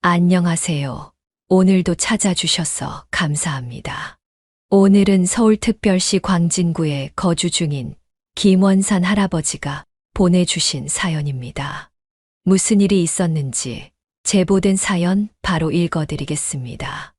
안녕하세요. 오늘도 찾아주셔서 감사합니다. 오늘은 서울특별시 광진구에 거주 중인 김원산 할아버지가 보내주신 사연입니다. 무슨 일이 있었는지 제보된 사연 바로 읽어드리겠습니다.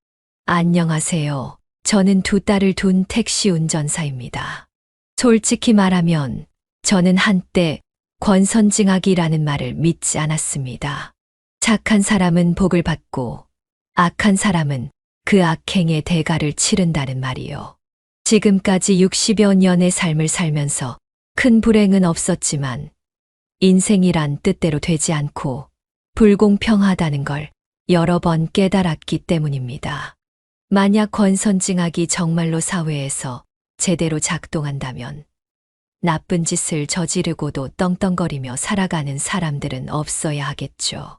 안녕하세요. 저는 두 딸을 둔 택시 운전사입니다. 솔직히 말하면 저는 한때 권선징악이라는 말을 믿지 않았습니다. 착한 사람은 복을 받고 악한 사람은 그 악행의 대가를 치른다는 말이요. 지금까지 60여 년의 삶을 살면서 큰 불행은 없었지만 인생이란 뜻대로 되지 않고 불공평하다는 걸 여러 번 깨달았기 때문입니다. 만약 권선징악이 정말로 사회에서 제대로 작동한다면 나쁜 짓을 저지르고도 떵떵거리며 살아가는 사람들은 없어야 하겠죠.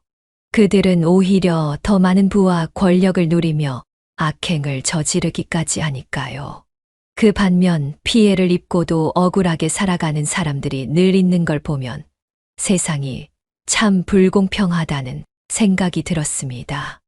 그들은 오히려 더 많은 부와 권력을 누리며 악행을 저지르기까지 하니까요. 그 반면 피해를 입고도 억울하게 살아가는 사람들이 늘 있는 걸 보면 세상이 참 불공평하다는 생각이 들었습니다.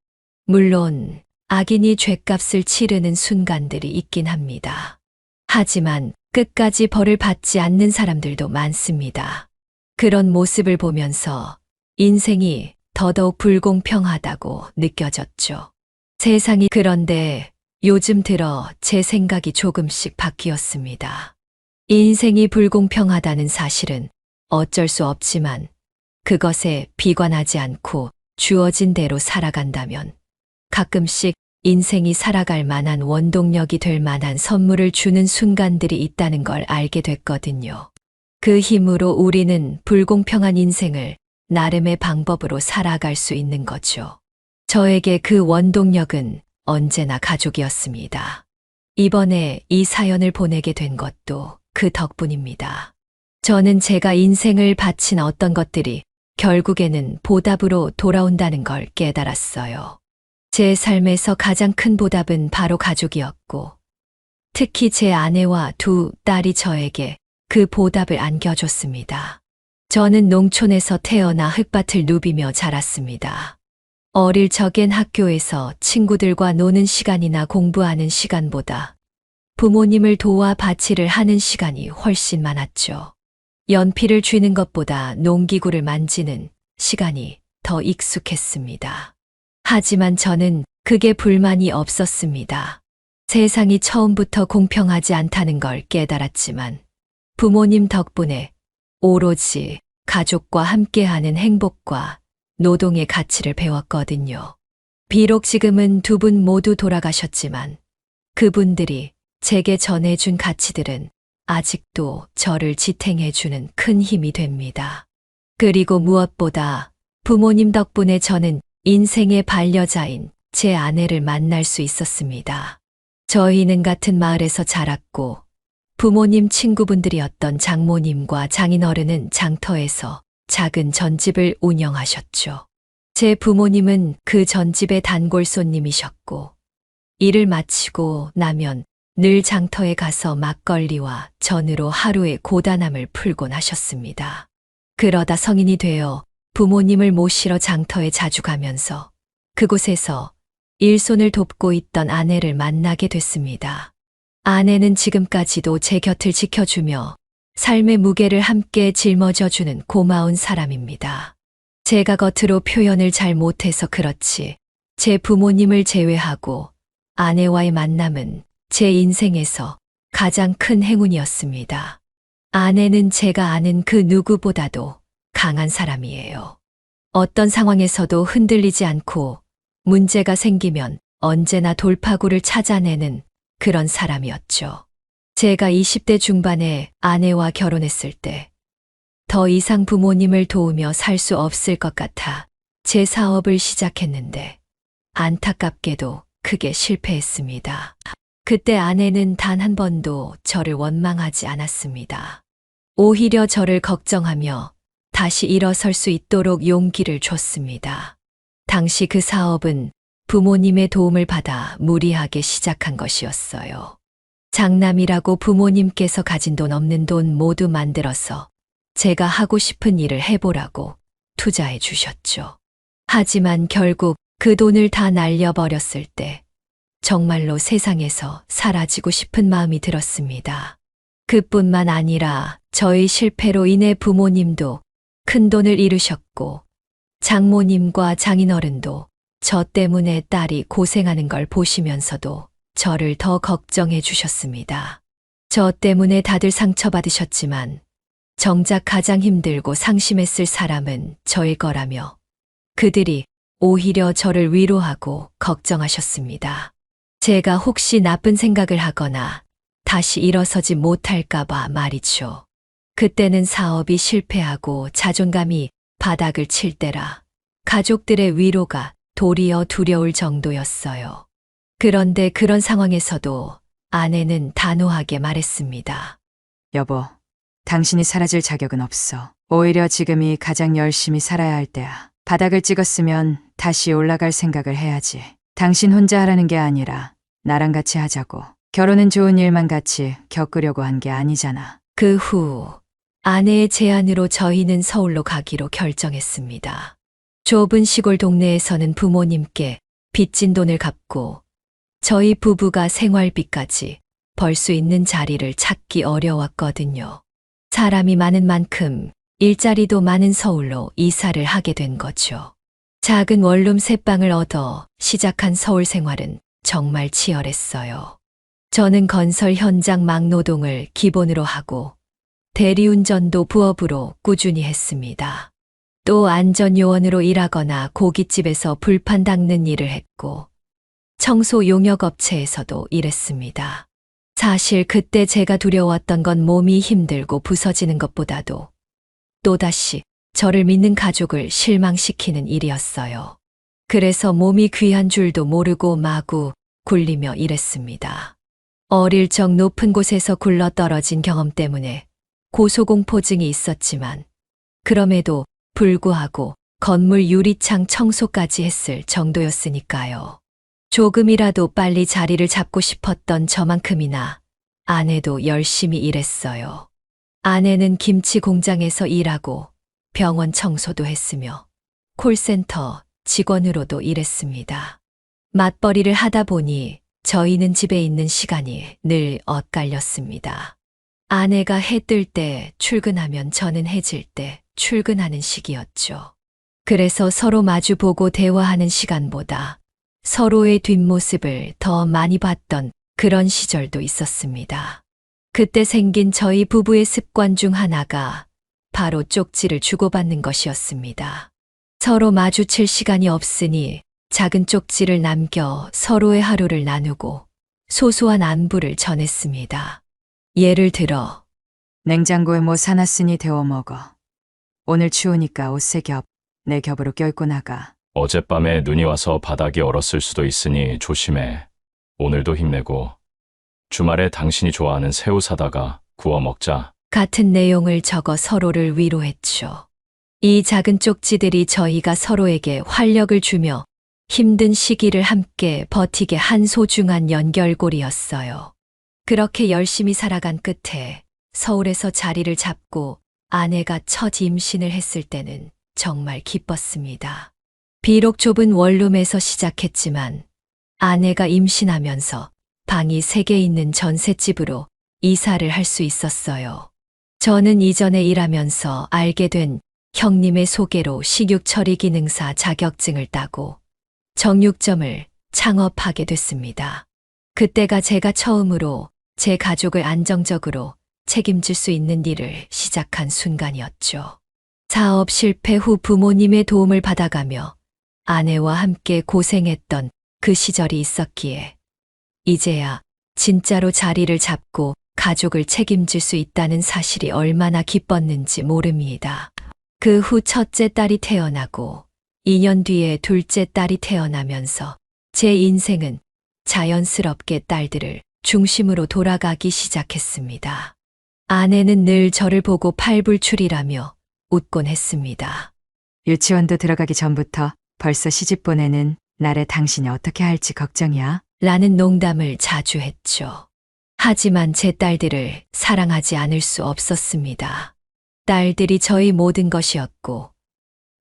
물론 악인이 죗값을 치르는 순간들이 있긴 합니다. 하지만 끝까지 벌을 받지 않는 사람들도 많습니다. 그런 모습을 보면서 인생이 더더욱 불공평하다고 느껴졌죠. 세상이 그런데 요즘 들어 제 생각이 조금씩 바뀌었습니다. 인생이 불공평하다는 사실은 어쩔 수 없지만 그것에 비관하지 않고 주어진 대로 살아간다면 가끔씩 인생이 살아갈 만한 원동력이 될 만한 선물을 주는 순간들이 있다는 걸 알게 됐거든요. 그 힘으로 우리는 불공평한 인생을 나름의 방법으로 살아갈 수 있는 거죠. 저에게 그 원동력은 언제나 가족이었습니다. 이번에 이 사연을 보내게 된 것도 그 덕분입니다. 저는 제가 인생을 바친 어떤 것들이 결국에는 보답으로 돌아온다는 걸 깨달았어요. 제 삶에서 가장 큰 보답은 바로 가족이었고, 특히 제 아내와 두 딸이 저에게 그 보답을 안겨줬습니다. 저는 농촌에서 태어나 흙밭을 누비며 자랐습니다. 어릴 적엔 학교에서 친구들과 노는 시간이나 공부하는 시간보다 부모님을 도와 밭일을 하는 시간이 훨씬 많았죠. 연필을 쥐는 것보다 농기구를 만지는 시간이 더 익숙했습니다. 하지만 저는 그게 불만이 없었습니다. 세상이 처음부터 공평하지 않다는 걸 깨달았지만 부모님 덕분에 오로지 가족과 함께하는 행복과 노동의 가치를 배웠거든요. 비록 지금은 두 분 모두 돌아가셨지만 그분들이 제게 전해준 가치들은 아직도 저를 지탱해주는 큰 힘이 됩니다. 그리고 무엇보다 부모님 덕분에 저는 인생의 반려자인 제 아내를 만날 수 있었습니다. 저희는 같은 마을에서 자랐고 부모님 친구분들이었던 장모님과 장인어른은 장터에서 작은 전집을 운영하셨죠. 제 부모님은 그 전집의 단골 손님이셨고 일을 마치고 나면 늘 장터에 가서 막걸리와 전으로 하루의 고단함을 풀곤 하셨습니다. 그러다 성인이 되어 부모님을 모시러 장터에 자주 가면서 그곳에서 일손을 돕고 있던 아내를 만나게 됐습니다. 아내는 지금까지도 제 곁을 지켜주며 삶의 무게를 함께 짊어져주는 고마운 사람입니다. 제가 겉으로 표현을 잘 못해서 그렇지 제 부모님을 제외하고 아내와의 만남은 제 인생에서 가장 큰 행운이었습니다. 아내는 제가 아는 그 누구보다도 강한 사람이에요. 어떤 상황에서도 흔들리지 않고 문제가 생기면 언제나 돌파구를 찾아내는 그런 사람이었죠. 제가 20대 중반에 아내와 결혼했을 때 더 이상 부모님을 도우며 살 수 없을 것 같아 제 사업을 시작했는데 안타깝게도 크게 실패했습니다. 그때 아내는 단 한 번도 저를 원망하지 않았습니다. 오히려 저를 걱정하며 다시 일어설 수 있도록 용기를 줬습니다. 당시 그 사업은 부모님의 도움을 받아 무리하게 시작한 것이었어요. 장남이라고 부모님께서 가진 돈 없는 돈 모두 만들어서 제가 하고 싶은 일을 해보라고 투자해 주셨죠. 하지만 결국 그 돈을 다 날려버렸을 때 정말로 세상에서 사라지고 싶은 마음이 들었습니다. 그뿐만 아니라 저희 실패로 인해 부모님도 큰 돈을 잃으셨고 장모님과 장인어른도 저 때문에 딸이 고생하는 걸 보시면서도 저를 더 걱정해 주셨습니다. 저 때문에 다들 상처받으셨지만 정작 가장 힘들고 상심했을 사람은 저일 거라며 그들이 오히려 저를 위로하고 걱정하셨습니다. 제가 혹시 나쁜 생각을 하거나 다시 일어서지 못할까봐 말이죠. 그때는 사업이 실패하고 자존감이 바닥을 칠 때라 가족들의 위로가 도리어 두려울 정도였어요. 그런데 그런 상황에서도 아내는 단호하게 말했습니다. 여보, 당신이 사라질 자격은 없어. 오히려 지금이 가장 열심히 살아야 할 때야. 바닥을 찍었으면 다시 올라갈 생각을 해야지. 당신 혼자 하라는 게 아니라 나랑 같이 하자고. 결혼은 좋은 일만 같이 겪으려고 한 게 아니잖아. 그 후 아내의 제안으로 저희는 서울로 가기로 결정했습니다. 좁은 시골 동네에서는 부모님께 빚진 돈을 갚고 저희 부부가 생활비까지 벌 수 있는 자리를 찾기 어려웠거든요. 사람이 많은 만큼 일자리도 많은 서울로 이사를 하게 된 거죠. 작은 원룸 3방을 얻어 시작한 서울 생활은 정말 치열했어요. 저는 건설 현장 막노동을 기본으로 하고 대리운전도 부업으로 꾸준히 했습니다. 또 안전요원으로 일하거나 고깃집에서 불판 닦는 일을 했고 청소 용역업체에서도 일했습니다. 사실 그때 제가 두려웠던 건 몸이 힘들고 부서지는 것보다도 또다시 저를 믿는 가족을 실망시키는 일이었어요. 그래서 몸이 귀한 줄도 모르고 마구 굴리며 일했습니다. 어릴 적 높은 곳에서 굴러 떨어진 경험 때문에 고소공포증이 있었지만 그럼에도 불구하고 건물 유리창 청소까지 했을 정도였으니까요. 조금이라도 빨리 자리를 잡고 싶었던 저만큼이나 아내도 열심히 일했어요. 아내는 김치 공장에서 일하고 병원 청소도 했으며 콜센터 직원으로도 일했습니다. 맞벌이를 하다 보니 저희는 집에 있는 시간이 늘 엇갈렸습니다. 아내가 해 뜰 때 출근하면 저는 해 질 때 출근하는 시기였죠. 그래서 서로 마주보고 대화하는 시간보다 서로의 뒷모습을 더 많이 봤던 그런 시절도 있었습니다. 그때 생긴 저희 부부의 습관 중 하나가 바로 쪽지를 주고받는 것이었습니다. 서로 마주칠 시간이 없으니 작은 쪽지를 남겨 서로의 하루를 나누고 소소한 안부를 전했습니다. 예를 들어 냉장고에 뭐 사놨으니 데워 먹어. 오늘 추우니까 옷 세 겹 내 겹으로 껴입고 나가. 어젯밤에 눈이 와서 바닥이 얼었을 수도 있으니 조심해. 오늘도 힘내고 주말에 당신이 좋아하는 새우 사다가 구워 먹자. 같은 내용을 적어 서로를 위로했죠. 이 작은 쪽지들이 저희가 서로에게 활력을 주며 힘든 시기를 함께 버티게 한 소중한 연결고리였어요. 그렇게 열심히 살아간 끝에 서울에서 자리를 잡고 아내가 첫 임신을 했을 때는 정말 기뻤습니다. 비록 좁은 원룸에서 시작했지만 아내가 임신하면서 방이 3개 있는 전셋집으로 이사를 할 수 있었어요. 저는 이전에 일하면서 알게 된 형님의 소개로 식육처리 기능사 자격증을 따고 정육점을 창업하게 됐습니다. 그때가 제가 처음으로 제 가족을 안정적으로 책임질 수 있는 일을 시작한 순간이었죠. 사업 실패 후 부모님의 도움을 받아가며 아내와 함께 고생했던 그 시절이 있었기에 이제야 진짜로 자리를 잡고 가족을 책임질 수 있다는 사실이 얼마나 기뻤는지 모릅니다. 그 후 첫째 딸이 태어나고 2년 뒤에 둘째 딸이 태어나면서 제 인생은 자연스럽게 딸들을 중심으로 돌아가기 시작했습니다. 아내는 늘 저를 보고 팔불출이라며 웃곤 했습니다. 유치원도 들어가기 전부터 벌써 시집 보내는 나를 당신이 어떻게 할지 걱정이야. 라는 농담을 자주 했죠. 하지만 제 딸들을 사랑하지 않을 수 없었습니다. 딸들이 저희 모든 것이었고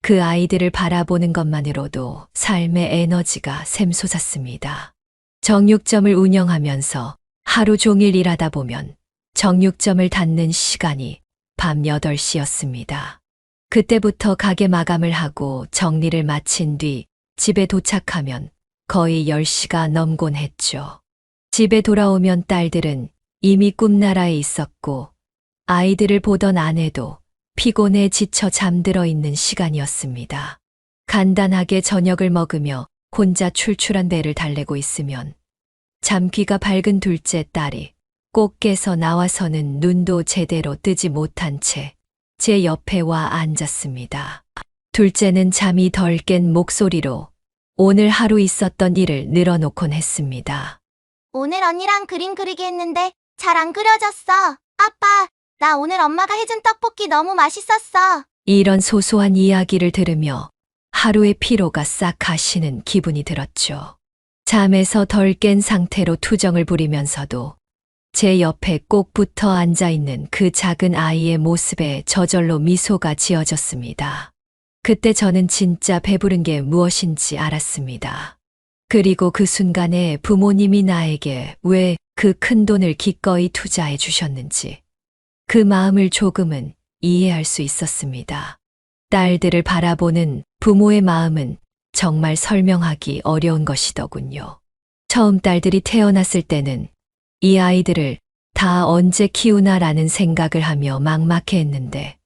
그 아이들을 바라보는 것만으로도 삶의 에너지가 샘솟았습니다. 정육점을 운영하면서 하루 종일 일하다 보면 정육점을 닫는 시간이 밤 8시였습니다. 그때부터 가게 마감을 하고 정리를 마친 뒤 집에 도착하면 거의 10시가 넘곤 했죠. 집에 돌아오면 딸들은 이미 꿈나라에 있었고 아이들을 보던 아내도 피곤해 지쳐 잠들어 있는 시간이었습니다. 간단하게 저녁을 먹으며 혼자 출출한 배를 달래고 있으면 잠귀가 밝은 둘째 딸이 꼭 깨서 나와서는 눈도 제대로 뜨지 못한 채 제 옆에 와 앉았습니다. 둘째는 잠이 덜 깬 목소리로 오늘 하루 있었던 일을 늘어놓곤 했습니다. 오늘 언니랑 그림 그리기 했는데 잘 안 그려졌어. 아빠, 나 오늘 엄마가 해준 떡볶이 너무 맛있었어. 이런 소소한 이야기를 들으며 하루의 피로가 싹 가시는 기분이 들었죠. 잠에서 덜 깬 상태로 투정을 부리면서도 제 옆에 꼭 붙어 앉아있는 그 작은 아이의 모습에 저절로 미소가 지어졌습니다. 그때 저는 진짜 배부른 게 무엇인지 알았습니다. 그리고 그 순간에 부모님이 나에게 왜 그 큰 돈을 기꺼이 투자해 주셨는지 그 마음을 조금은 이해할 수 있었습니다. 딸들을 바라보는 부모의 마음은 정말 설명하기 어려운 것이더군요. 처음 딸들이 태어났을 때는 이 아이들을 다 언제 키우나라는 생각을 하며 막막해했는데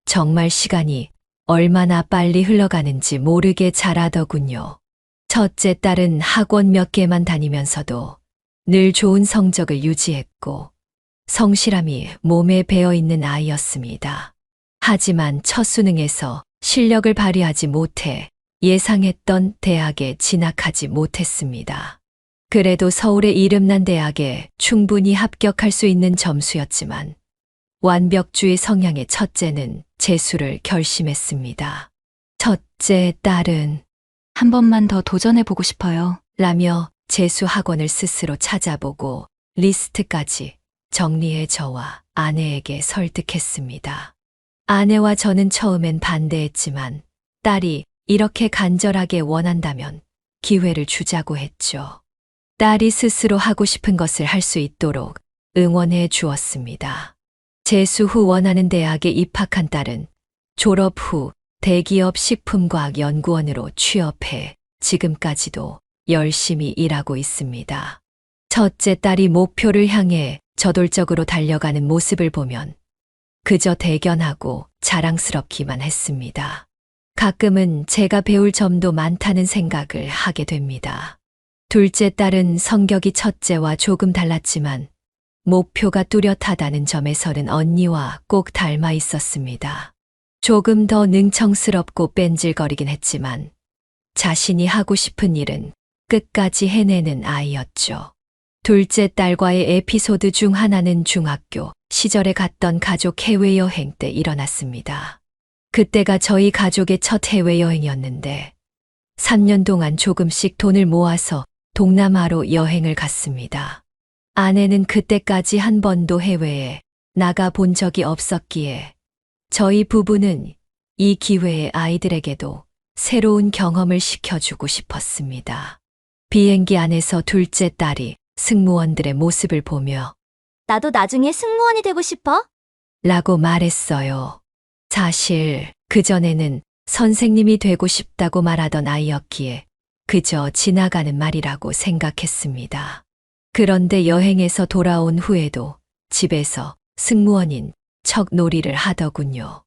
정말 시간이 얼마나 빨리 흘러가는지 모르게 자라더군요. 첫째 딸은 학원 몇 개만 다니면서도 늘 좋은 성적을 유지했고 성실함이 몸에 배어있는 아이였습니다. 하지만 첫 수능에서 실력을 발휘하지 못해 예상했던 대학에 진학하지 못했습니다. 그래도 서울의 이름난 대학에 충분히 합격할 수 있는 점수였지만 완벽주의 성향의 첫째는 재수를 결심했습니다. 첫째 딸은 한 번만 더 도전해보고 싶어요. 라며 재수 학원을 스스로 찾아보고 리스트까지 정리해 저와 아내에게 설득했습니다. 아내와 저는 처음엔 반대했지만 딸이 이렇게 간절하게 원한다면 기회를 주자고 했죠. 딸이 스스로 하고 싶은 것을 할 수 있도록 응원해 주었습니다. 재수 후 원하는 대학에 입학한 딸은 졸업 후 대기업 식품과학연구원으로 취업해 지금까지도 열심히 일하고 있습니다. 첫째 딸이 목표를 향해 저돌적으로 달려가는 모습을 보면 그저 대견하고 자랑스럽기만 했습니다. 가끔은 제가 배울 점도 많다는 생각을 하게 됩니다. 둘째 딸은 성격이 첫째와 조금 달랐지만 목표가 뚜렷하다는 점에서는 언니와 꼭 닮아 있었습니다. 조금 더 능청스럽고 뺀질거리긴 했지만 자신이 하고 싶은 일은 끝까지 해내는 아이였죠. 둘째 딸과의 에피소드 중 하나는 중학교 시절에 갔던 가족 해외여행 때 일어났습니다. 그때가 저희 가족의 첫 해외여행이었는데 3년 동안 조금씩 돈을 모아서 동남아로 여행을 갔습니다. 아내는 그때까지 한 번도 해외에 나가 본 적이 없었기에 저희 부부는 이 기회에 아이들에게도 새로운 경험을 시켜주고 싶었습니다. 비행기 안에서 둘째 딸이 승무원들의 모습을 보며 나도 나중에 승무원이 되고 싶어. 라고 말했어요. 사실 그전에는 선생님이 되고 싶다고 말하던 아이였기에 그저 지나가는 말이라고 생각했습니다. 그런데 여행에서 돌아온 후에도 집에서 승무원인 척놀이를 하더군요.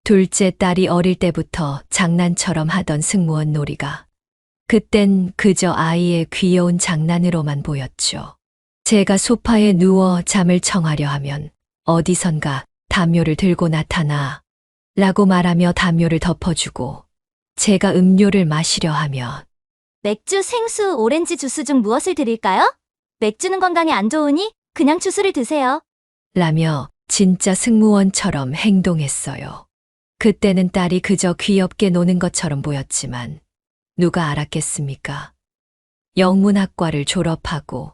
둘째 딸이 어릴 때부터 장난처럼 하던 승무원 놀이가 그땐 그저 아이의 귀여운 장난으로만 보였죠. 제가 소파에 누워 잠을 청하려 하면 어디선가 담요를 들고 나타나 라고 말하며 담요를 덮어주고 제가 음료를 마시려 하면 맥주, 생수, 오렌지 주스 중 무엇을 드릴까요? 맥주는 건강에 안 좋으니 그냥 주스를 드세요. 라며 진짜 승무원처럼 행동했어요. 그때는 딸이 그저 귀엽게 노는 것처럼 보였지만 누가 알았겠습니까? 영문학과를 졸업하고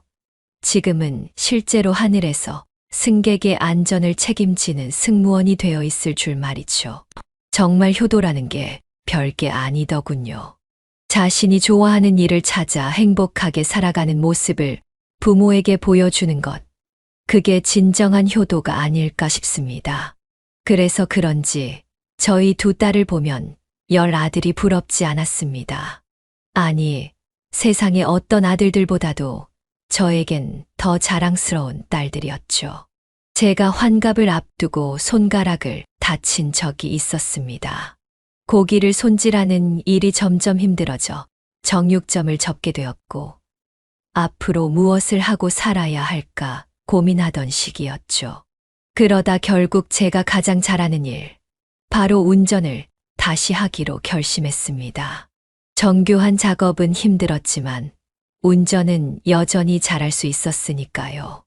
지금은 실제로 하늘에서 승객의 안전을 책임지는 승무원이 되어 있을 줄 말이죠. 정말 효도라는 게 별게 아니더군요. 자신이 좋아하는 일을 찾아 행복하게 살아가는 모습을 부모에게 보여주는 것. 그게 진정한 효도가 아닐까 싶습니다. 그래서 그런지 저희 두 딸을 보면 10아들이 부럽지 않았습니다. 아니, 세상의 어떤 아들들보다도 저에겐 더 자랑스러운 딸들이었죠. 제가 환갑을 앞두고 손가락을 다친 적이 있었습니다. 고기를 손질하는 일이 점점 힘들어져 정육점을 접게 되었고, 앞으로 무엇을 하고 살아야 할까 고민하던 시기였죠. 그러다 결국 제가 가장 잘하는 일, 바로 운전을 다시 하기로 결심했습니다. 정교한 작업은 힘들었지만 운전은 여전히 잘할 수 있었으니까요.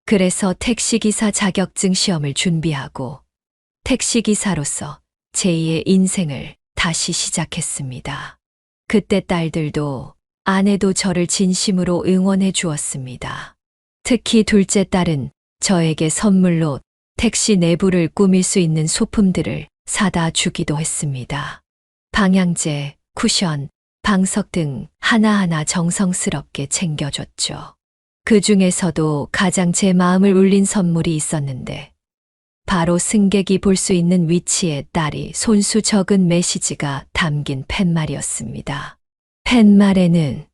그래서 택시기사 자격증 시험을 준비하고 택시기사로서 제2의 인생을 다시 시작했습니다. 그때 딸들도 아내도 저를 진심으로 응원해 주었습니다. 특히 둘째 딸은 저에게 선물로 택시 내부를 꾸밀 수 있는 소품들을 사다 주기도 했습니다. 방향제, 쿠션, 방석 등 하나하나 정성스럽게 챙겨줬죠. 그 중에서도 가장 제 마음을 울린 선물이 있었는데, 바로 승객이 볼 수 있는 위치에 딸이 손수 적은 메시지가 담긴 팻말이었습니다. 팻말에는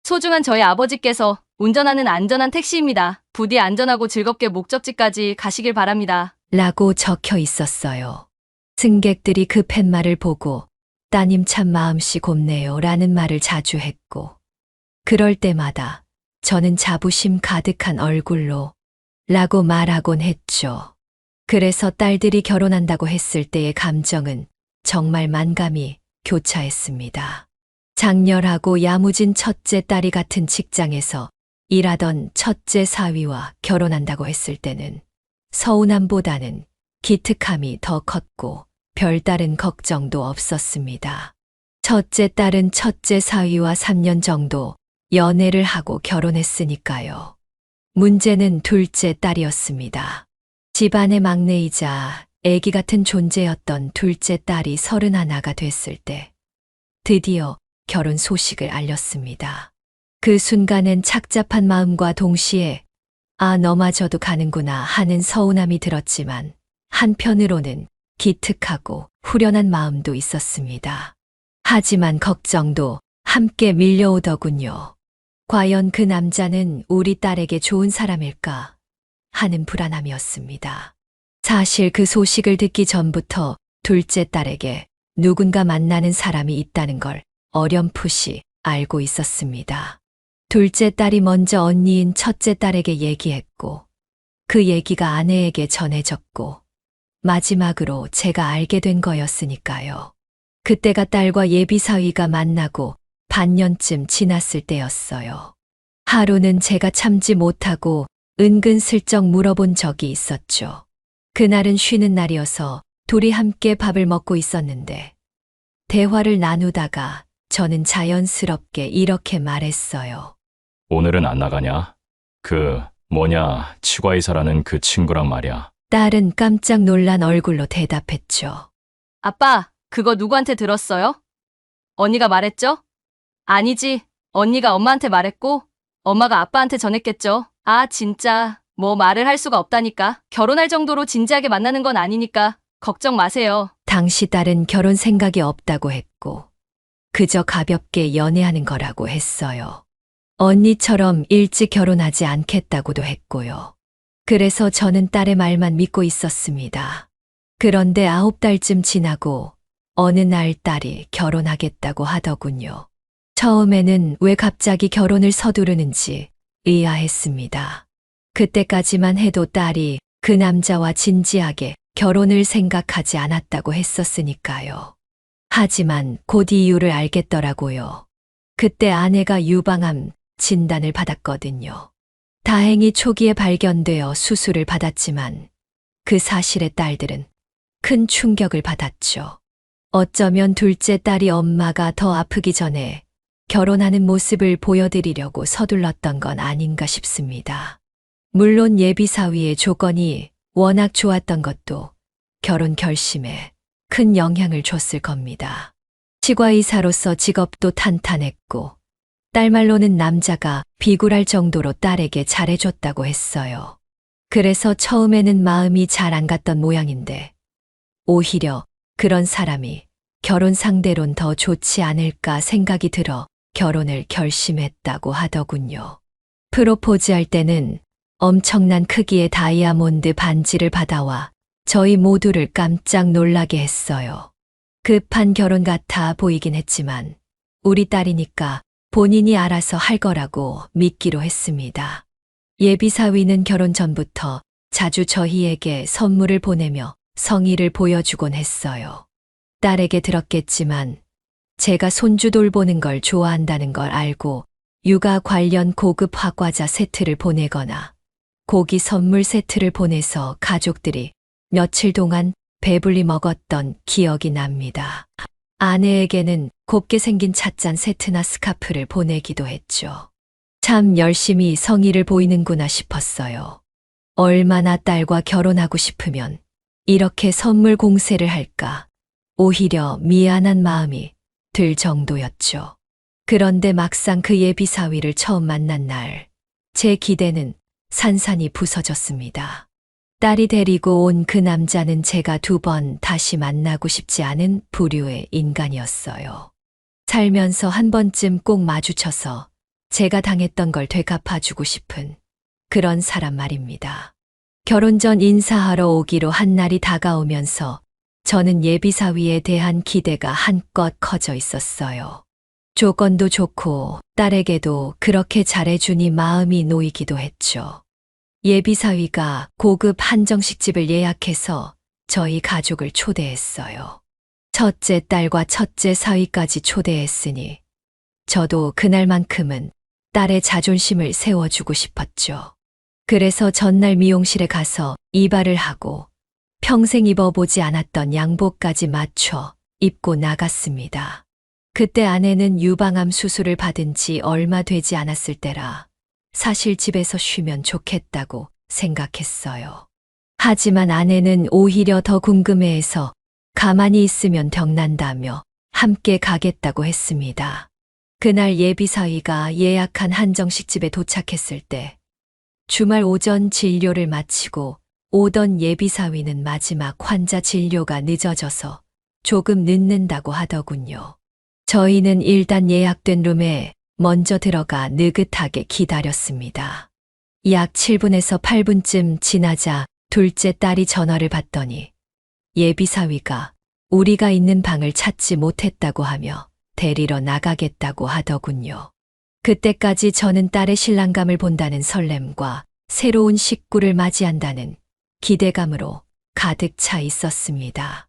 소중한 저희 아버지께서 운전하는 안전한 택시입니다. 부디 안전하고 즐겁게 목적지까지 가시길 바랍니다. 라고 적혀 있었어요. 승객들이 그 팻말을 보고 따님 참 마음씨 곱네요 라는 말을 자주 했고, 그럴 때마다 저는 자부심 가득한 얼굴로 라고 말하곤 했죠. 그래서 딸들이 결혼한다고 했을 때의 감정은 정말 만감이 교차했습니다. 장렬하고 야무진 첫째 딸이 같은 직장에서 일하던 첫째 사위와 결혼한다고 했을 때는 서운함보다는 기특함이 더 컸고 별다른 걱정도 없었습니다. 첫째 딸은 첫째 사위와 3년 정도 연애를 하고 결혼했으니까요. 문제는 둘째 딸이었습니다. 집안의 막내이자 아기 같은 존재였던 둘째 딸이 31가 됐을 때 드디어 결혼 소식을 알렸습니다. 그 순간엔 착잡한 마음과 동시에 아, 너마저도 가는구나 하는 서운함이 들었지만 한편으로는 기특하고 후련한 마음도 있었습니다. 하지만 걱정도 함께 밀려오더군요. 과연 그 남자는 우리 딸에게 좋은 사람일까 하는 불안함이었습니다. 사실 그 소식을 듣기 전부터 둘째 딸에게 누군가 만나는 사람이 있다는 걸 어렴풋이 알고 있었습니다. 둘째 딸이 먼저 언니인 첫째 딸에게 얘기했고, 그 얘기가 아내에게 전해졌고, 마지막으로 제가 알게 된 거였으니까요. 그때가 딸과 예비사위가 만나고 반년쯤 지났을 때였어요. 하루는 제가 참지 못하고 은근슬쩍 물어본 적이 있었죠. 그날은 쉬는 날이어서 둘이 함께 밥을 먹고 있었는데, 대화를 나누다가 저는 자연스럽게 이렇게 말했어요. 오늘은 안 나가냐? 치과의사라는 그 친구랑 말이야. 딸은 깜짝 놀란 얼굴로 대답했죠. 아빠, 그거 누구한테 들었어요? 언니가 말했죠? 아니지, 언니가 엄마한테 말했고 엄마가 아빠한테 전했겠죠. 아, 진짜 뭐 말을 할 수가 없다니까. 결혼할 정도로 진지하게 만나는 건 아니니까 걱정 마세요. 당시 딸은 결혼 생각이 없다고 했고, 그저 가볍게 연애하는 거라고 했어요. 언니처럼 일찍 결혼하지 않겠다고도 했고요. 그래서 저는 딸의 말만 믿고 있었습니다. 그런데 9달쯤 지나고 어느 날 딸이 결혼하겠다고 하더군요. 처음에는 왜 갑자기 결혼을 서두르는지 의아했습니다. 그때까지만 해도 딸이 그 남자와 진지하게 결혼을 생각하지 않았다고 했었으니까요. 하지만 곧 이유를 알겠더라고요. 그때 아내가 유방암 진단을 받았거든요. 다행히 초기에 발견되어 수술을 받았지만 그 사실에 딸들은 큰 충격을 받았죠. 어쩌면 둘째 딸이 엄마가 더 아프기 전에 결혼하는 모습을 보여드리려고 서둘렀던 건 아닌가 싶습니다. 물론 예비사위의 조건이 워낙 좋았던 것도 결혼 결심에 큰 영향을 줬을 겁니다. 치과의사로서 직업도 탄탄했고, 딸 말로는 남자가 비굴할 정도로 딸에게 잘해줬다고 했어요. 그래서 처음에는 마음이 잘 안 갔던 모양인데, 오히려 그런 사람이 결혼 상대론 더 좋지 않을까 생각이 들어 결혼을 결심했다고 하더군요. 프로포즈할 때는 엄청난 크기의 다이아몬드 반지를 받아와 저희 모두를 깜짝 놀라게 했어요. 급한 결혼 같아 보이긴 했지만 우리 딸이니까 본인이 알아서 할 거라고 믿기로 했습니다. 예비사위는 결혼 전부터 자주 저희에게 선물을 보내며 성의를 보여주곤 했어요. 딸에게 들었겠지만 제가 손주 돌보는 걸 좋아한다는 걸 알고 육아 관련 고급 화과자 세트를 보내거나 고기 선물 세트를 보내서 가족들이 며칠 동안 배불리 먹었던 기억이 납니다. 아내에게는 곱게 생긴 찻잔 세트나 스카프를 보내기도 했죠. 참 열심히 성의를 보이는구나 싶었어요. 얼마나 딸과 결혼하고 싶으면 이렇게 선물 공세를 할까? 오히려 미안한 마음이 들 정도였죠. 그런데 막상 그 예비사위를 처음 만난 날, 제 기대는 산산이 부서졌습니다. 딸이 데리고 온 그 남자는 제가 2번 다시 만나고 싶지 않은 부류의 인간이었어요. 살면서 한 번쯤 꼭 마주쳐서 제가 당했던 걸 되갚아주고 싶은 그런 사람 말입니다. 결혼 전 인사하러 오기로 한 날이 다가오면서 저는 예비사위에 대한 기대가 한껏 커져 있었어요. 조건도 좋고 딸에게도 그렇게 잘해주니 마음이 놓이기도 했죠. 예비사위가 고급 한정식집을 예약해서 저희 가족을 초대했어요. 첫째 딸과 첫째 사위까지 초대했으니 저도 그날만큼은 딸의 자존심을 세워주고 싶었죠. 그래서 전날 미용실에 가서 이발을 하고 평생 입어보지 않았던 양복까지 맞춰 입고 나갔습니다. 그때 아내는 유방암 수술을 받은 지 얼마 되지 않았을 때라 사실 집에서 쉬면 좋겠다고 생각했어요. 하지만 아내는 오히려 더 궁금해해서 가만히 있으면 병난다며 함께 가겠다고 했습니다. 그날 예비사위가 예약한 한정식집에 도착했을 때 주말 오전 진료를 마치고 오던 예비사위는 마지막 환자 진료가 늦어져서 조금 늦는다고 하더군요. 저희는 일단 예약된 룸에 먼저 들어가 느긋하게 기다렸습니다. 약 7분에서 8분쯤 지나자 둘째 딸이 전화를 받더니 예비사위가 우리가 있는 방을 찾지 못했다고 하며 데리러 나가겠다고 하더군요. 그때까지 저는 딸의 신랑감을 본다는 설렘과 새로운 식구를 맞이한다는 기대감으로 가득 차 있었습니다.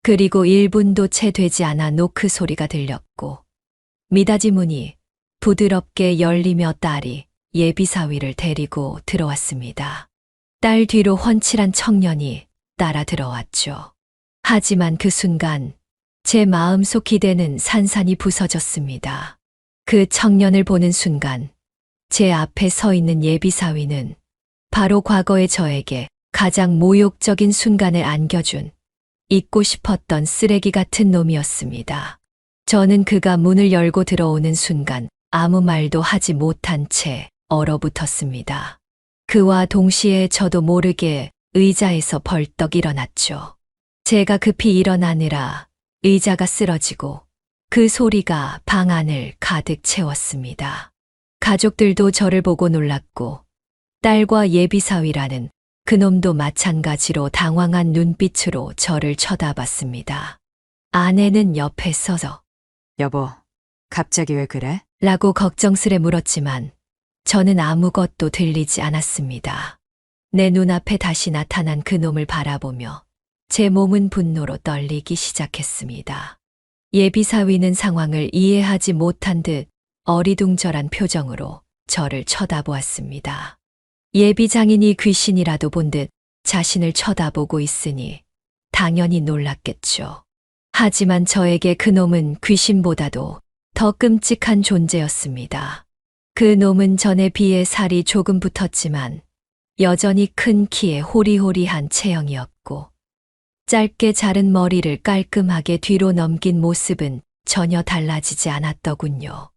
그리고 1분도 채 되지 않아 노크 소리가 들렸고 미닫이 문이 부드럽게 열리며 딸이 예비사위를 데리고 들어왔습니다. 딸 뒤로 훤칠한 청년이 따라 들어왔죠. 하지만 그 순간 제 마음속 기대는 산산이 부서졌습니다. 그 청년을 보는 순간 제 앞에 서 있는 예비사위는 바로 과거의 저에게 가장 모욕적인 순간을 안겨준 잊고 싶었던 쓰레기 같은 놈이었습니다. 저는 그가 문을 열고 들어오는 순간 아무 말도 하지 못한 채 얼어붙었습니다. 그와 동시에 저도 모르게 의자에서 벌떡 일어났죠. 제가 급히 일어나느라 의자가 쓰러지고 그 소리가 방 안을 가득 채웠습니다. 가족들도 저를 보고 놀랐고 딸과 예비사위라는 그놈도 마찬가지로 당황한 눈빛으로 저를 쳐다봤습니다. 아내는 옆에 서서 여보, 갑자기 왜 그래? 라고 걱정스레 물었지만 저는 아무것도 들리지 않았습니다. 내 눈앞에 다시 나타난 그놈을 바라보며 제 몸은 분노로 떨리기 시작했습니다. 예비사위는 상황을 이해하지 못한 듯 어리둥절한 표정으로 저를 쳐다보았습니다. 예비장인이 귀신이라도 본 듯 자신을 쳐다보고 있으니 당연히 놀랐겠죠. 하지만 저에게 그놈은 귀신보다도 더 끔찍한 존재였습니다. 그놈은 전에 비해 살이 조금 붙었지만 여전히 큰 키에 호리호리한 체형이었고 짧게 자른 머리를 깔끔하게 뒤로 넘긴 모습은 전혀 달라지지 않았더군요.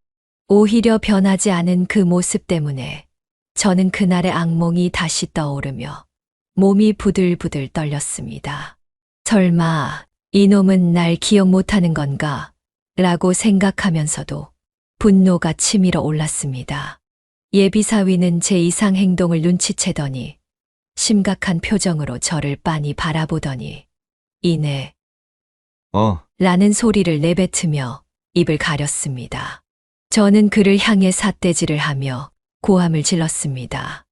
오히려 변하지 않은 그 모습 때문에 저는 그날의 악몽이 다시 떠오르며 몸이 부들부들 떨렸습니다. 설마 이놈은 날 기억 못하는 건가? 라고 생각하면서도 분노가 치밀어 올랐습니다. 예비사위는 제 이상 행동을 눈치채더니 심각한 표정으로 저를 빤히 바라보더니 이내 라는 소리를 내뱉으며 입을 가렸습니다. 저는 그를 향해 삿대질을 하며 고함을 질렀습니다.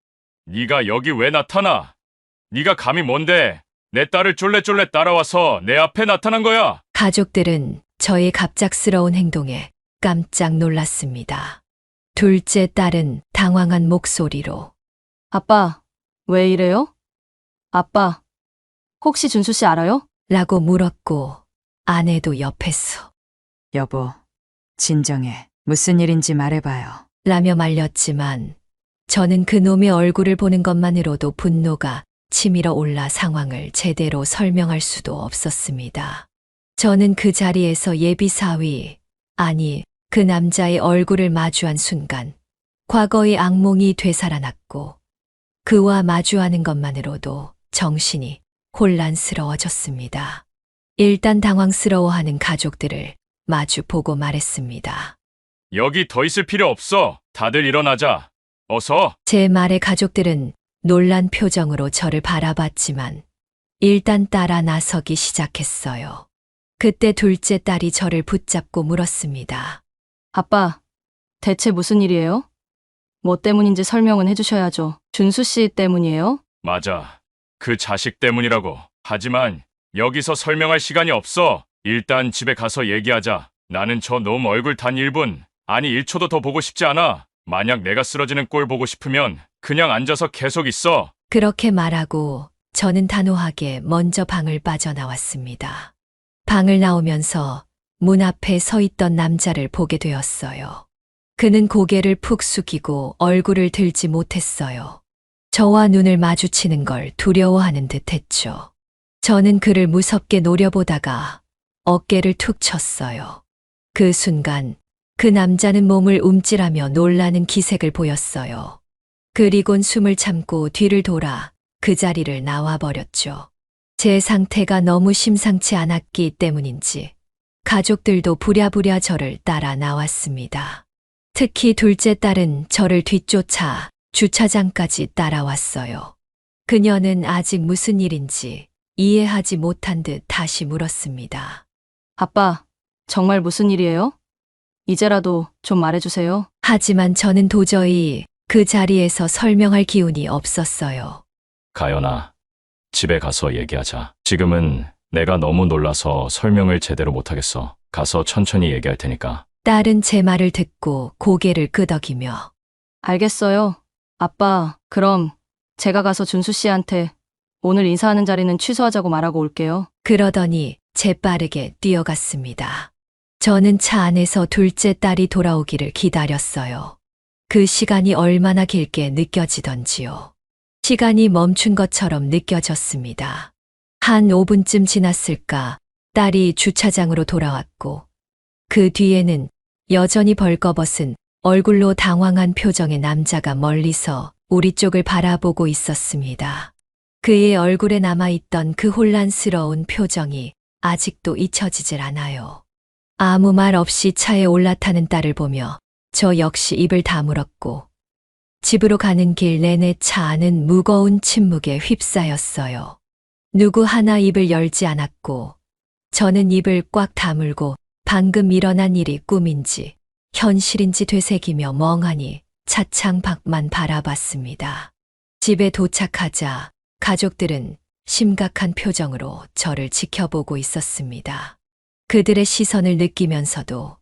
네가 여기 왜 나타나? 네가 감히 뭔데 내 딸을 쫄래쫄래 따라와서 내 앞에 나타난 거야? 가족들은 저의 갑작스러운 행동에 깜짝 놀랐습니다. 둘째 딸은 당황한 목소리로 아빠, 왜 이래요? 아빠, 혹시 준수 씨 알아요? 라고 물었고 아내도 옆에서 여보, 진정해. 무슨 일인지 말해봐요. 라며 말렸지만 저는 그놈의 얼굴을 보는 것만으로도 분노가 치밀어 올라 상황을 제대로 설명할 수도 없었습니다. 저는 그 자리에서 예비사위, 아니 그 남자의 얼굴을 마주한 순간 과거의 악몽이 되살아났고 그와 마주하는 것만으로도 정신이 혼란스러워졌습니다. 일단 당황스러워하는 가족들을 마주 보고 말했습니다. 여기 더 있을 필요 없어. 다들 일어나자. 어서. 제 말에 가족들은 놀란 표정으로 저를 바라봤지만 일단 따라 나서기 시작했어요. 그때 둘째 딸이 저를 붙잡고 물었습니다. 아빠, 대체 무슨 일이에요? 뭐 때문인지 설명은 해주셔야죠. 준수 씨 때문이에요? 맞아. 그 자식 때문이라고. 하지만 여기서 설명할 시간이 없어. 일단 집에 가서 얘기하자. 나는 저 놈 얼굴 단 1분, 아니 1초도 더 보고 싶지 않아. 만약 내가 쓰러지는 꼴 보고 싶으면 그냥 앉아서 계속 있어. 그렇게 말하고 저는 단호하게 먼저 방을 빠져나왔습니다. 방을 나오면서 문 앞에 서 있던 남자를 보게 되었어요. 그는 고개를 푹 숙이고 얼굴을 들지 못했어요. 저와 눈을 마주치는 걸 두려워하는 듯 했죠. 저는 그를 무섭게 노려보다가 어깨를 툭 쳤어요. 그 순간 그 남자는 몸을 움찔하며 놀라는 기색을 보였어요. 그리곤 숨을 참고 뒤를 돌아 그 자리를 나와버렸죠. 제 상태가 너무 심상치 않았기 때문인지 가족들도 부랴부랴 저를 따라 나왔습니다. 특히 둘째 딸은 저를 뒤쫓아 주차장까지 따라왔어요. 그녀는 아직 무슨 일인지 이해하지 못한 듯 다시 물었습니다. 아빠, 정말 무슨 일이에요? 이제라도 좀 말해주세요. 하지만 저는 도저히 그 자리에서 설명할 기운이 없었어요. 가연아, 집에 가서 얘기하자. 지금은 내가 너무 놀라서 설명을 제대로 못하겠어. 가서 천천히 얘기할 테니까. 딸은 제 말을 듣고 고개를 끄덕이며 알겠어요. 아빠, 그럼 제가 가서 준수 씨한테 오늘 인사하는 자리는 취소하자고 말하고 올게요. 그러더니 재빠르게 뛰어갔습니다. 저는 차 안에서 둘째 딸이 돌아오기를 기다렸어요. 그 시간이 얼마나 길게 느껴지던지요. 시간이 멈춘 것처럼 느껴졌습니다. 한 5분쯤 지났을까 딸이 주차장으로 돌아왔고 그 뒤에는 여전히 벌거벗은 얼굴로 당황한 표정의 남자가 멀리서 우리 쪽을 바라보고 있었습니다. 그의 얼굴에 남아있던 그 혼란스러운 표정이 아직도 잊혀지질 않아요. 아무 말 없이 차에 올라타는 딸을 보며 저 역시 입을 다물었고 집으로 가는 길 내내 차 안은 무거운 침묵에 휩싸였어요. 누구 하나 입을 열지 않았고 저는 입을 꽉 다물고 방금 일어난 일이 꿈인지 현실인지 되새기며 멍하니 차창 밖만 바라봤습니다. 집에 도착하자 가족들은 심각한 표정으로 저를 지켜보고 있었습니다. 그들의 시선을 느끼면서도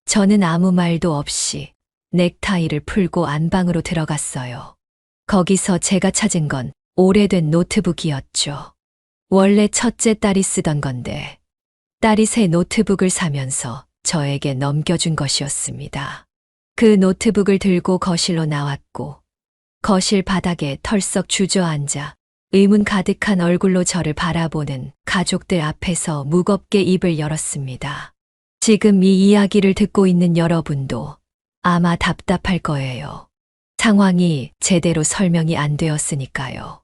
저는 아무 말도 없이 넥타이를 풀고 안방으로 들어갔어요. 거기서 제가 찾은 건 오래된 노트북이었죠. 원래 첫째 딸이 쓰던 건데 딸이 새 노트북을 사면서 저에게 넘겨준 것이었습니다. 그 노트북을 들고 거실로 나왔고 거실 바닥에 털썩 주저앉아 의문 가득한 얼굴로 저를 바라보는 가족들 앞에서 무겁게 입을 열었습니다. 지금 이 이야기를 듣고 있는 여러분도 아마 답답할 거예요. 상황이 제대로 설명이 안 되었으니까요.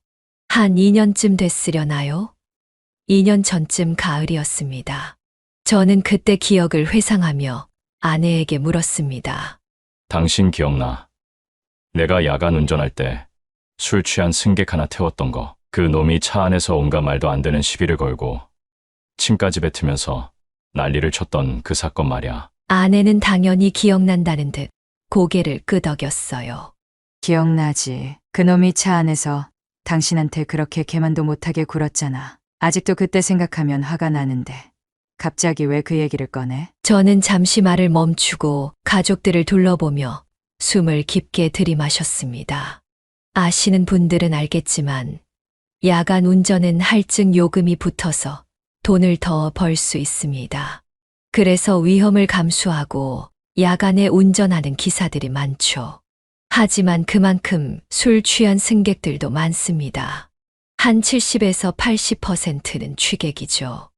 한 2년쯤 됐으려나요? 2년 전쯤 가을이었습니다. 저는 그때 기억을 회상하며 아내에게 물었습니다. 당신 기억나? 내가 야간 운전할 때 술 취한 승객 하나 태웠던 거. 그 놈이 차 안에서 온갖 말도 안 되는 시비를 걸고 침까지 뱉으면서 난리를 쳤던 그 사건 말이야. 아내는 당연히 기억난다는 듯 고개를 끄덕였어요. 기억나지. 그놈이 차 안에서 당신한테 그렇게 개만도 못하게 굴었잖아. 아직도 그때 생각하면 화가 나는데 갑자기 왜 그 얘기를 꺼내? 저는 잠시 말을 멈추고 가족들을 둘러보며 숨을 깊게 들이마셨습니다. 아시는 분들은 알겠지만 야간 운전은 할증 요금이 붙어서 돈을 더 벌 수 있습니다. 그래서 위험을 감수하고 야간에 운전하는 기사들이 많죠. 하지만 그만큼 술 취한 승객들도 많습니다. 한 70에서 80%는 취객이죠.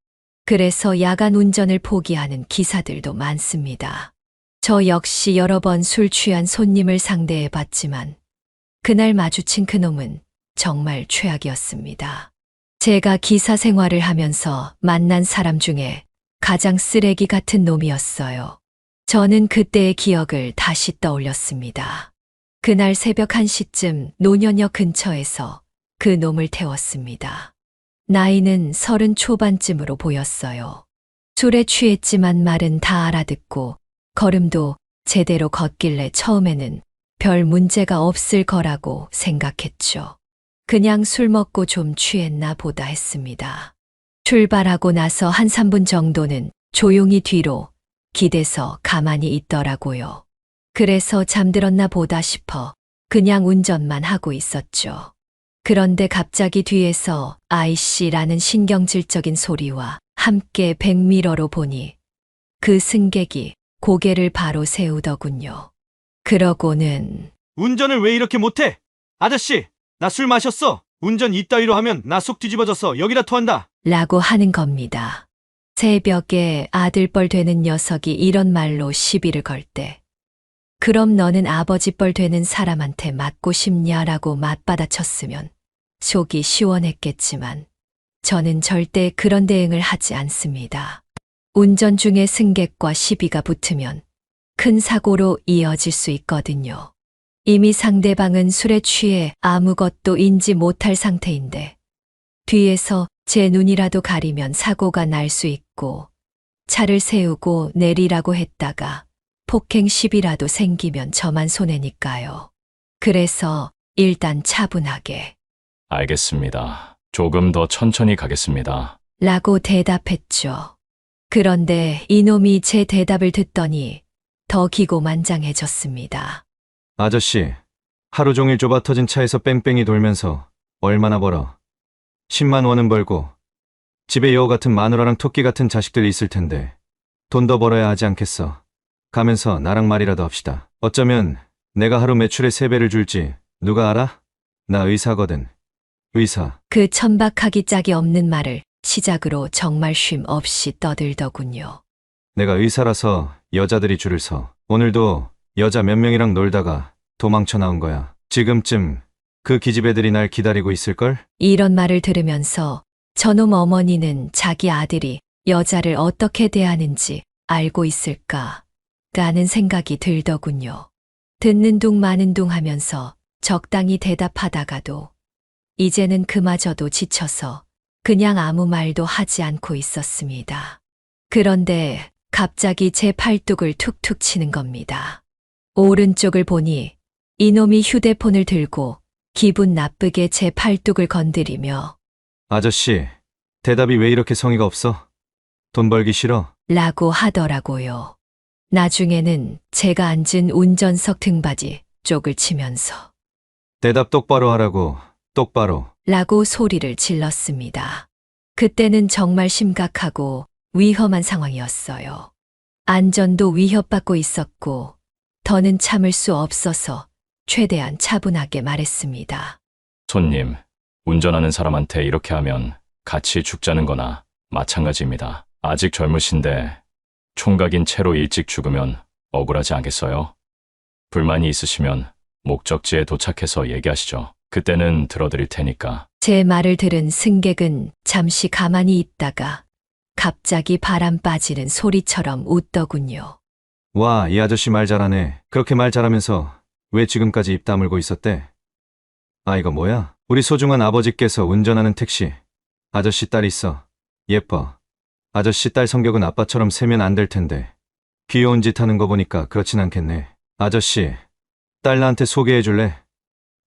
그래서 야간 운전을 포기하는 기사들도 많습니다. 저 역시 여러 번 술 취한 손님을 상대해 봤지만 그날 마주친 그놈은 정말 최악이었습니다. 제가 기사 생활을 하면서 만난 사람 중에 가장 쓰레기 같은 놈이었어요. 저는 그때의 기억을 다시 떠올렸습니다. 그날 새벽 1시쯤 노년역 근처에서 그 놈을 태웠습니다. 나이는 30 초반쯤으로 보였어요. 술에 취했지만 말은 다 알아듣고 걸음도 제대로 걷길래 처음에는 별 문제가 없을 거라고 생각했죠. 그냥 술 먹고 좀 취했나 보다 했습니다. 출발하고 나서 한 3분 정도는 조용히 뒤로 기대서 가만히 있더라고요. 그래서 잠들었나 보다 싶어 그냥 운전만 하고 있었죠. 그런데 갑자기 뒤에서 아이씨라는 신경질적인 소리와 함께 백미러로 보니 그 승객이 고개를 바로 세우더군요. 그러고는 운전을 왜 이렇게 못해? 아저씨, 나 술 마셨어. 운전 이따위로 하면 나 속 뒤집어져서 여기다 토한다. 라고 하는 겁니다. 새벽에 아들뻘 되는 녀석이 이런 말로 시비를 걸 때, 그럼 너는 아버지뻘 되는 사람한테 맞고 싶냐라고 맞받아쳤으면 속이 시원했겠지만 저는 절대 그런 대응을 하지 않습니다. 운전 중에 승객과 시비가 붙으면 큰 사고로 이어질 수 있거든요. 이미 상대방은 술에 취해 아무것도 인지 못할 상태인데 뒤에서 제 눈이라도 가리면 사고가 날 수 있고 차를 세우고 내리라고 했다가 폭행 시비라도 생기면 저만 손해니까요. 그래서 일단 차분하게 알겠습니다. 조금 더 천천히 가겠습니다. 라고 대답했죠. 그런데 이놈이 제 대답을 듣더니 더 기고만장해졌습니다. 아저씨, 하루 종일 좁아 터진 차에서 뺑뺑이 돌면서 얼마나 벌어? 10만 원은 벌고 집에 여우 같은 마누라랑 토끼 같은 자식들 있을 텐데 돈 더 벌어야 하지 않겠어? 가면서 나랑 말이라도 합시다. 어쩌면 내가 하루 매출의 3배를 줄지 누가 알아? 나 의사거든. 의사. 그 천박하기 짝이 없는 말을 시작으로 정말 쉼 없이 떠들더군요. 내가 의사라서 여자들이 줄을 서. 오늘도 여자 몇 명이랑 놀다가 도망쳐 나온 거야. 지금쯤 그 기집애들이 날 기다리고 있을걸? 이런 말을 들으면서 저놈 어머니는 자기 아들이 여자를 어떻게 대하는지 알고 있을까? 라는 생각이 들더군요. 듣는 둥 마는 둥 하면서 적당히 대답하다가도 이제는 그마저도 지쳐서 그냥 아무 말도 하지 않고 있었습니다. 그런데 갑자기 제 팔뚝을 툭툭 치는 겁니다. 오른쪽을 보니 이놈이 휴대폰을 들고 기분 나쁘게 제 팔뚝을 건드리며 아저씨, 대답이 왜 이렇게 성의가 없어? 돈 벌기 싫어? 라고 하더라고요. 나중에는 제가 앉은 운전석 등받이 쪽을 치면서 대답 똑바로 하라고, 똑바로. 라고 소리를 질렀습니다. 그때는 정말 심각하고 위험한 상황이었어요. 안전도 위협받고 있었고 더는 참을 수 없어서 최대한 차분하게 말했습니다. 손님, 운전하는 사람한테 이렇게 하면 같이 죽자는 거나 마찬가지입니다. 아직 젊으신데 총각인 채로 일찍 죽으면 억울하지 않겠어요? 불만이 있으시면 목적지에 도착해서 얘기하시죠. 그때는 들어드릴 테니까. 제 말을 들은 승객은 잠시 가만히 있다가 갑자기 바람 빠지는 소리처럼 웃더군요. 와, 이 아저씨 말 잘하네. 그렇게 말 잘하면서 왜 지금까지 입 다물고 있었대? 아, 이거 뭐야? 우리 소중한 아버지께서 운전하는 택시. 아저씨 딸 있어. 예뻐. 아저씨 딸 성격은 아빠처럼 세면 안 될 텐데. 귀여운 짓 하는 거 보니까 그렇진 않겠네. 아저씨, 딸 나한테 소개해 줄래?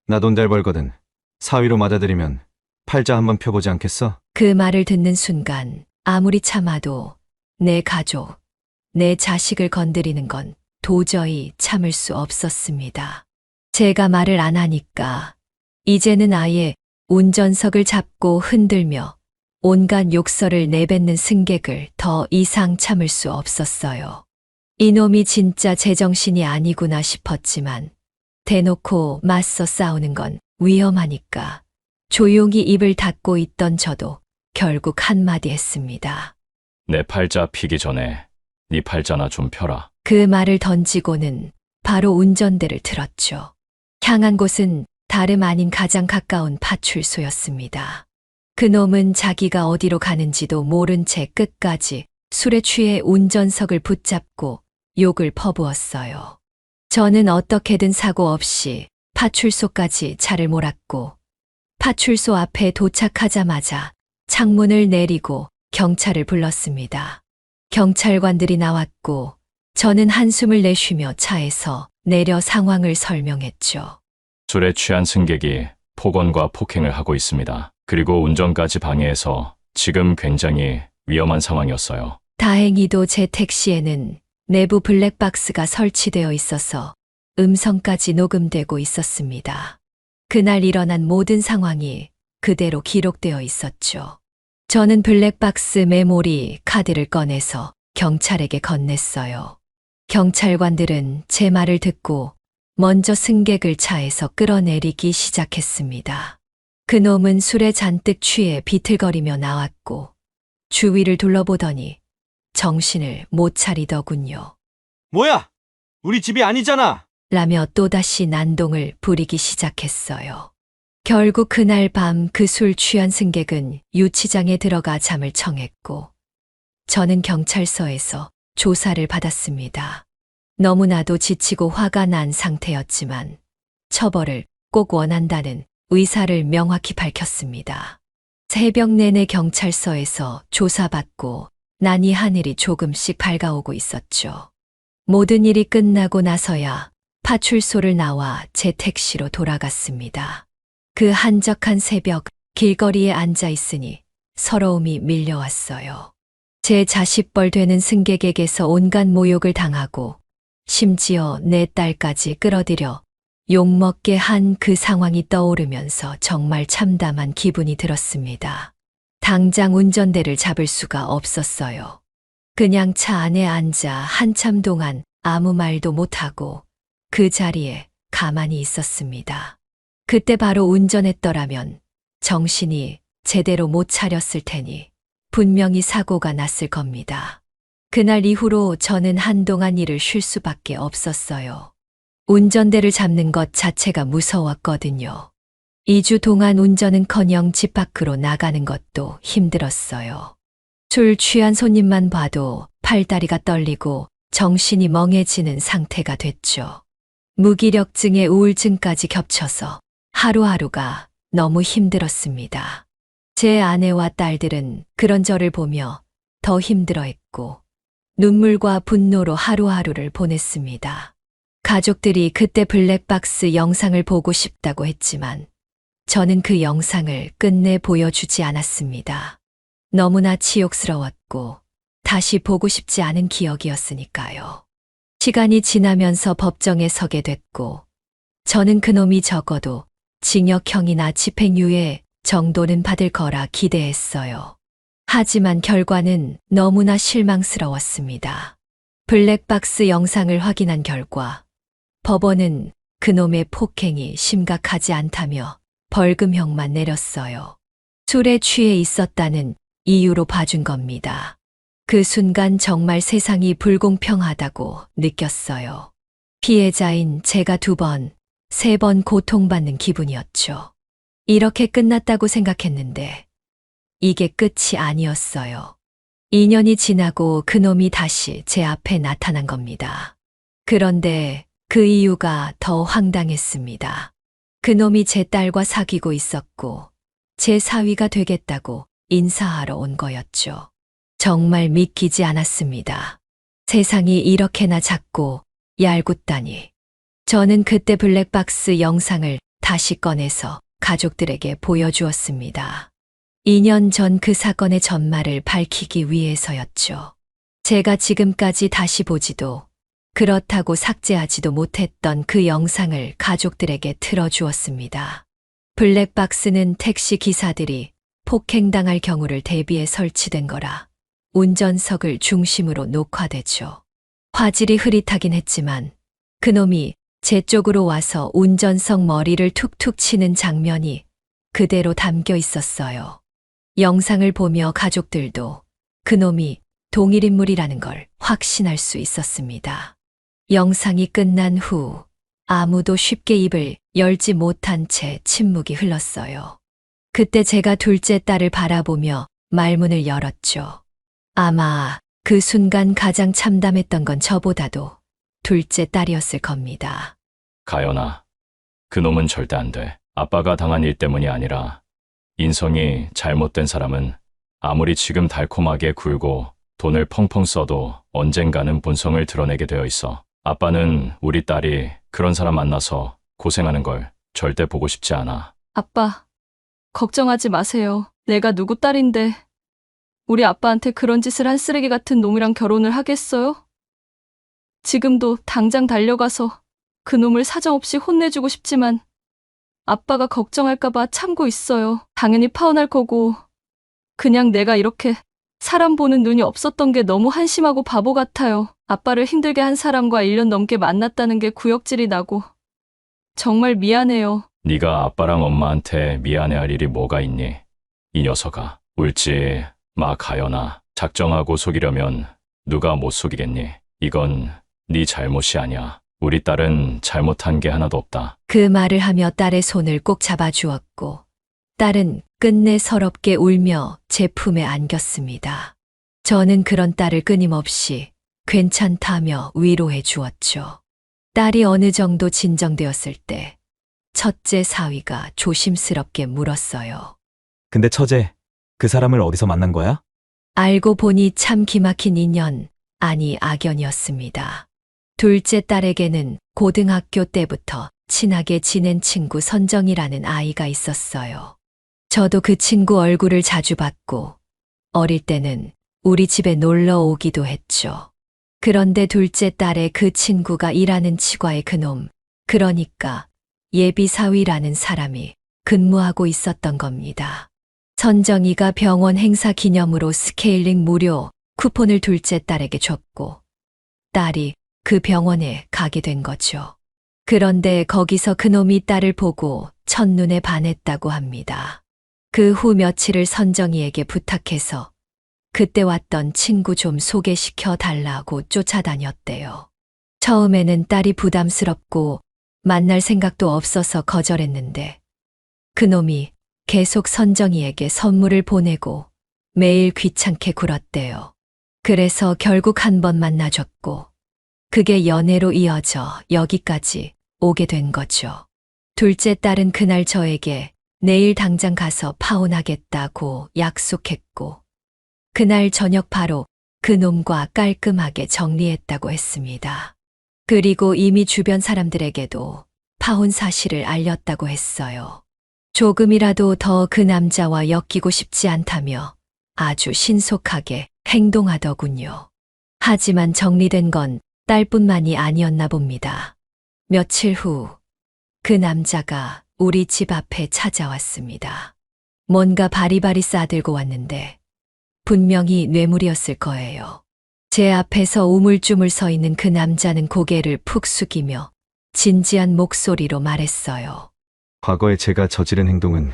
나 돈 잘 벌거든. 사위로 맞아들이면 팔자 한번 펴보지 않겠어? 그 말을 듣는 순간 아무리 참아도 내 가족, 내 자식을 건드리는 건 도저히 참을 수 없었습니다. 제가 말을 안 하니까 이제는 아예 운전석을 잡고 흔들며 온갖 욕설을 내뱉는 승객을 더 이상 참을 수 없었어요. 이놈이 진짜 제정신이 아니구나 싶었지만 대놓고 맞서 싸우는 건 위험하니까 조용히 입을 닫고 있던 저도 결국 한마디 했습니다. 내 팔자 피기 전에 네 팔자나 좀 펴라. 그 말을 던지고는 바로 운전대를 틀었죠. 향한 곳은 다름 아닌 가장 가까운 파출소였습니다. 그놈은 자기가 어디로 가는지도 모른 채 끝까지 술에 취해 운전석을 붙잡고 욕을 퍼부었어요. 저는 어떻게든 사고 없이 파출소까지 차를 몰았고 파출소 앞에 도착하자마자 창문을 내리고 경찰을 불렀습니다. 경찰관들이 나왔고 저는 한숨을 내쉬며 차에서 내려 상황을 설명했죠. 술에 취한 승객이 폭언과 폭행을 하고 있습니다. 그리고 운전까지 방해해서 지금 굉장히 위험한 상황이었어요. 다행히도 제 택시에는 내부 블랙박스가 설치되어 있어서 음성까지 녹음되고 있었습니다. 그날 일어난 모든 상황이 그대로 기록되어 있었죠. 저는 블랙박스 메모리 카드를 꺼내서 경찰에게 건넸어요. 경찰관들은 제 말을 듣고 먼저 승객을 차에서 끌어내리기 시작했습니다. 그놈은 술에 잔뜩 취해 비틀거리며 나왔고 주위를 둘러보더니 정신을 못 차리더군요. 뭐야? 우리 집이 아니잖아! 라며 또다시 난동을 부리기 시작했어요. 결국 그날 밤 그 술 취한 승객은 유치장에 들어가 잠을 청했고 저는 경찰서에서 조사를 받았습니다. 너무나도 지치고 화가 난 상태였지만 처벌을 꼭 원한다는 의사를 명확히 밝혔습니다. 새벽 내내 경찰서에서 조사받고 나니 하늘이 조금씩 밝아오고 있었죠. 모든 일이 끝나고 나서야 파출소를 나와 제 택시로 돌아갔습니다. 그 한적한 새벽 길거리에 앉아 있으니 서러움이 밀려왔어요. 제 자식뻘 되는 승객에게서 온갖 모욕을 당하고 심지어 내 딸까지 끌어들여 욕먹게 한 그 상황이 떠오르면서 정말 참담한 기분이 들었습니다. 당장 운전대를 잡을 수가 없었어요. 그냥 차 안에 앉아 한참 동안 아무 말도 못하고 그 자리에 가만히 있었습니다. 그때 바로 운전했더라면 정신이 제대로 못 차렸을 테니 분명히 사고가 났을 겁니다. 그날 이후로 저는 한동안 일을 쉴 수밖에 없었어요. 운전대를 잡는 것 자체가 무서웠거든요. 2주 동안 운전은커녕 집 밖으로 나가는 것도 힘들었어요. 술 취한 손님만 봐도 팔다리가 떨리고 정신이 멍해지는 상태가 됐죠. 무기력증에 우울증까지 겹쳐서 하루하루가 너무 힘들었습니다. 제 아내와 딸들은 그런 저를 보며 더 힘들어했고 눈물과 분노로 하루하루를 보냈습니다. 가족들이 그때 블랙박스 영상을 보고 싶다고 했지만 저는 그 영상을 끝내 보여주지 않았습니다. 너무나 치욕스러웠고 다시 보고 싶지 않은 기억이었으니까요. 시간이 지나면서 법정에 서게 됐고 저는 그놈이 적어도 징역형이나 집행유예 정도는 받을 거라 기대했어요. 하지만 결과는 너무나 실망스러웠습니다. 블랙박스 영상을 확인한 결과 법원은 그놈의 폭행이 심각하지 않다며 벌금형만 내렸어요. 술에 취해 있었다는 이유로 봐준 겁니다. 그 순간 정말 세상이 불공평하다고 느꼈어요. 피해자인 제가 2번, 3번 고통받는 기분이었죠. 이렇게 끝났다고 생각했는데 이게 끝이 아니었어요. 2년이 지나고 그놈이 다시 제 앞에 나타난 겁니다. 그런데 그 이유가 더 황당했습니다. 그놈이 제 딸과 사귀고 있었고 제 사위가 되겠다고 인사하러 온 거였죠. 정말 믿기지 않았습니다. 세상이 이렇게나 작고 얄궂다니. 저는 그때 블랙박스 영상을 다시 꺼내서 가족들에게 보여주었습니다. 2년 전 그 사건의 전말을 밝히기 위해서였죠. 제가 지금까지 다시 보지도 그렇다고 삭제하지도 못했던 그 영상을 가족들에게 틀어주었습니다. 블랙박스는 택시 기사들이 폭행당할 경우를 대비해 설치된 거라 운전석을 중심으로 녹화되죠. 화질이 흐릿하긴 했지만 그놈이 제 쪽으로 와서 운전석 머리를 툭툭 치는 장면이 그대로 담겨 있었어요. 영상을 보며 가족들도 그놈이 동일 인물이라는 걸 확신할 수 있었습니다. 영상이 끝난 후 아무도 쉽게 입을 열지 못한 채 침묵이 흘렀어요. 그때 제가 둘째 딸을 바라보며 말문을 열었죠. 아마 그 순간 가장 참담했던 건 저보다도 둘째 딸이었을 겁니다. 가연아, 그놈은 절대 안 돼. 아빠가 당한 일 때문이 아니라 인성이 잘못된 사람은 아무리 지금 달콤하게 굴고 돈을 펑펑 써도 언젠가는 본성을 드러내게 되어 있어. 아빠는 우리 딸이 그런 사람 만나서 고생하는 걸 절대 보고 싶지 않아. 아빠, 걱정하지 마세요. 내가 누구 딸인데 우리 아빠한테 그런 짓을 한 쓰레기 같은 놈이랑 결혼을 하겠어요? 지금도 당장 달려가서 그 놈을 사정없이 혼내주고 싶지만 아빠가 걱정할까봐 참고 있어요. 당연히 파혼할 거고 그냥 내가 이렇게 사람 보는 눈이 없었던 게 너무 한심하고 바보 같아요. 아빠를 힘들게 한 사람과 1년 넘게 만났다는 게 구역질이 나고 정말 미안해요. 네가 아빠랑 엄마한테 미안해할 일이 뭐가 있니? 이 녀석아, 울지 마 가연아. 작정하고 속이려면 누가 못 속이겠니? 이건 네 잘못이 아니야. 우리 딸은 잘못한 게 하나도 없다. 그 말을 하며 딸의 손을 꼭 잡아주었고 딸은 끝내 서럽게 울며 제 품에 안겼습니다. 저는 그런 딸을 끊임없이 괜찮다며 위로해 주었죠. 딸이 어느 정도 진정되었을 때 첫째 사위가 조심스럽게 물었어요. 근데 처제, 그 사람을 어디서 만난 거야? 알고 보니 참 기막힌 인연, 아니 악연이었습니다. 둘째 딸에게는 고등학교 때부터 친하게 지낸 친구 선정이라는 아이가 있었어요. 저도 그 친구 얼굴을 자주 봤고 어릴 때는 우리 집에 놀러 오기도 했죠. 그런데 둘째 딸의 그 친구가 일하는 치과의 그놈, 그러니까 예비사위라는 사람이 근무하고 있었던 겁니다. 선정이가 병원 행사 기념으로 스케일링 무료 쿠폰을 둘째 딸에게 줬고 딸이 그 병원에 가게 된 거죠. 그런데 거기서 그놈이 딸을 보고 첫눈에 반했다고 합니다. 그 후 며칠을 선정이에게 부탁해서 그때 왔던 친구 좀 소개시켜 달라고 쫓아다녔대요. 처음에는 딸이 부담스럽고 만날 생각도 없어서 거절했는데 그놈이 계속 선정이에게 선물을 보내고 매일 귀찮게 굴었대요. 그래서 결국 한 번 만나줬고 그게 연애로 이어져 여기까지 오게 된 거죠. 둘째 딸은 그날 저에게 내일 당장 가서 파혼하겠다고 약속했고 그날 저녁 바로 그놈과 깔끔하게 정리했다고 했습니다. 그리고 이미 주변 사람들에게도 파혼 사실을 알렸다고 했어요. 조금이라도 더 그 남자와 엮이고 싶지 않다며 아주 신속하게 행동하더군요. 하지만 정리된 건 딸뿐만이 아니었나 봅니다. 며칠 후 그 남자가 우리 집 앞에 찾아왔습니다. 뭔가 바리바리 싸들고 왔는데 분명히 뇌물이었을 거예요. 제 앞에서 우물쭈물 서 있는 그 남자는 고개를 푹 숙이며 진지한 목소리로 말했어요. 과거에 제가 저지른 행동은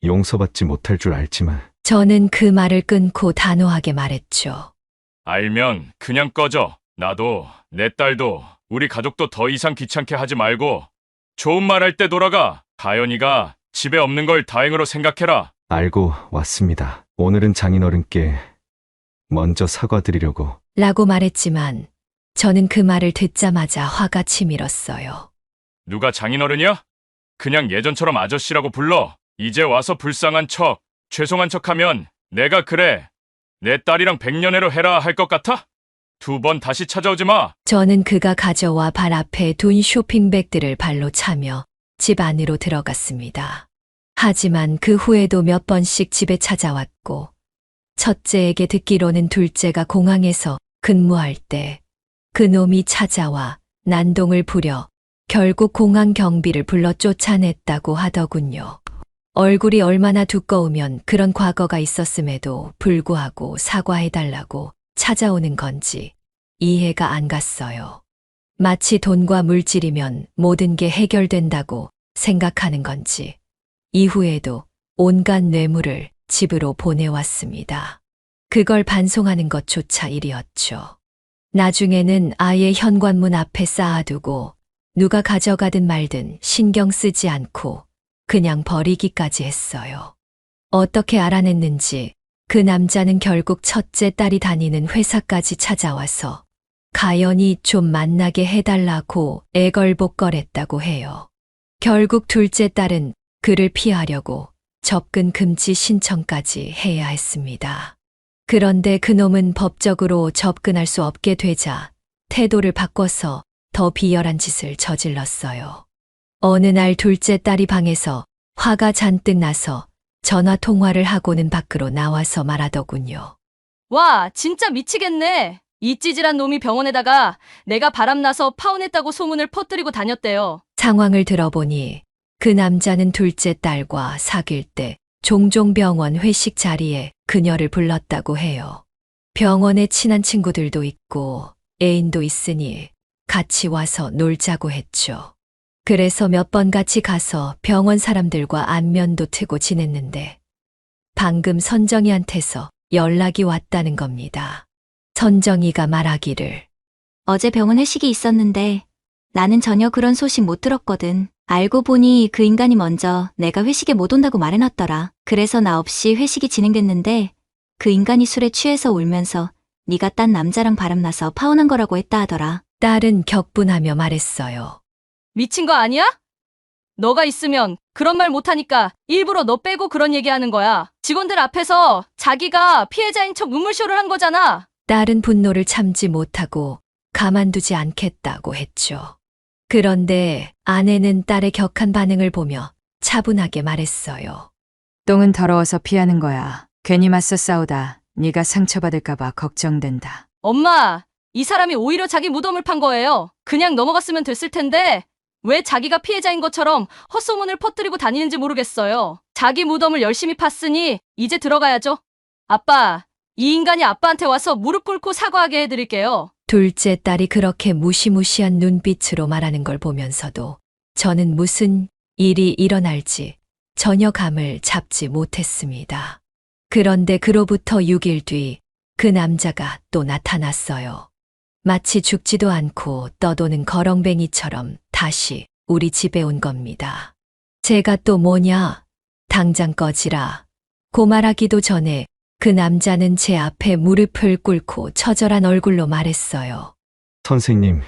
용서받지 못할 줄 알지만 저는 그 말을 끊고 단호하게 말했죠. 알면 그냥 꺼져. 나도, 내 딸도, 우리 가족도 더 이상 귀찮게 하지 말고 좋은 말 할 때 돌아가. 가연이가 집에 없는 걸 다행으로 생각해라. 알고 왔습니다. 오늘은 장인어른께 먼저 사과드리려고. 라고 말했지만 저는 그 말을 듣자마자 화가 치밀었어요. 누가 장인어른이야? 그냥 예전처럼 아저씨라고 불러. 이제 와서 불쌍한 척, 죄송한 척하면 내가 그래, 내 딸이랑 백년해로 해라 할 것 같아? 2번 다시 찾아오지 마. 저는 그가 가져와 발 앞에 둔 쇼핑백들을 발로 차며 집 안으로 들어갔습니다. 하지만 그 후에도 몇 번씩 집에 찾아왔고, 첫째에게 듣기로는 둘째가 공항에서 근무할 때 그놈이 찾아와 난동을 부려 결국 공항 경비를 불러 쫓아냈다고 하더군요. 얼굴이 얼마나 두꺼우면 그런 과거가 있었음에도 불구하고 사과해달라고 찾아오는 건지 이해가 안 갔어요. 마치 돈과 물질이면 모든 게 해결된다고 생각하는 건지 이후에도 온갖 뇌물을 집으로 보내왔습니다. 그걸 반송하는 것조차 일이었죠. 나중에는 아예 현관문 앞에 쌓아두고 누가 가져가든 말든 신경 쓰지 않고 그냥 버리기까지 했어요. 어떻게 알아냈는지 그 남자는 결국 첫째 딸이 다니는 회사까지 찾아와서 가연이 좀 만나게 해달라고 애걸복걸했다고 해요. 결국 둘째 딸은 그를 피하려고 접근 금지 신청까지 해야 했습니다. 그런데 그놈은 법적으로 접근할 수 없게 되자 태도를 바꿔서 더 비열한 짓을 저질렀어요. 어느 날 둘째 딸이 방에서 화가 잔뜩 나서 전화 통화를 하고는 밖으로 나와서 말하더군요. 와, 진짜 미치겠네. 이 찌질한 놈이 병원에다가 내가 바람나서 파혼했다고 소문을 퍼뜨리고 다녔대요. 상황을 들어보니 그 남자는 둘째 딸과 사귈 때 종종 병원 회식 자리에 그녀를 불렀다고 해요. 병원에 친한 친구들도 있고 애인도 있으니 같이 와서 놀자고 했죠. 그래서 몇 번 같이 가서 병원 사람들과 안면도 트고 지냈는데 방금 선정이한테서 연락이 왔다는 겁니다. 선정이가 말하기를 어제 병원 회식이 있었는데 나는 전혀 그런 소식 못 들었거든. 알고 보니 그 인간이 먼저 내가 회식에 못 온다고 말해놨더라. 그래서 나 없이 회식이 진행됐는데 그 인간이 술에 취해서 울면서 네가 딴 남자랑 바람나서 파혼한 거라고 했다 하더라. 딸은 격분하며 말했어요. 미친 거 아니야? 너가 있으면 그런 말 못하니까 일부러 너 빼고 그런 얘기하는 거야. 직원들 앞에서 자기가 피해자인 척 눈물쇼를 한 거잖아. 딸은 분노를 참지 못하고 가만두지 않겠다고 했죠. 그런데 아내는 딸의 격한 반응을 보며 차분하게 말했어요. 똥은 더러워서 피하는 거야. 괜히 맞서 싸우다 네가 상처받을까 봐 걱정된다. 엄마, 이 사람이 오히려 자기 무덤을 판 거예요. 그냥 넘어갔으면 됐을 텐데 왜 자기가 피해자인 것처럼 헛소문을 퍼뜨리고 다니는지 모르겠어요. 자기 무덤을 열심히 팠으니 이제 들어가야죠. 아빠, 이 인간이 아빠한테 와서 무릎 꿇고 사과하게 해드릴게요. 둘째 딸이 그렇게 무시무시한 눈빛으로 말하는 걸 보면서도 저는 무슨 일이 일어날지 전혀 감을 잡지 못했습니다. 그런데 그로부터 6일 뒤 그 남자가 또 나타났어요. 마치 죽지도 않고 떠도는 거렁뱅이처럼 다시 우리 집에 온 겁니다. 제가 또 뭐냐? 당장 꺼지라. 고 말하기도 전에 그 남자는 제 앞에 무릎을 꿇고 처절한 얼굴로 말했어요. 선생님,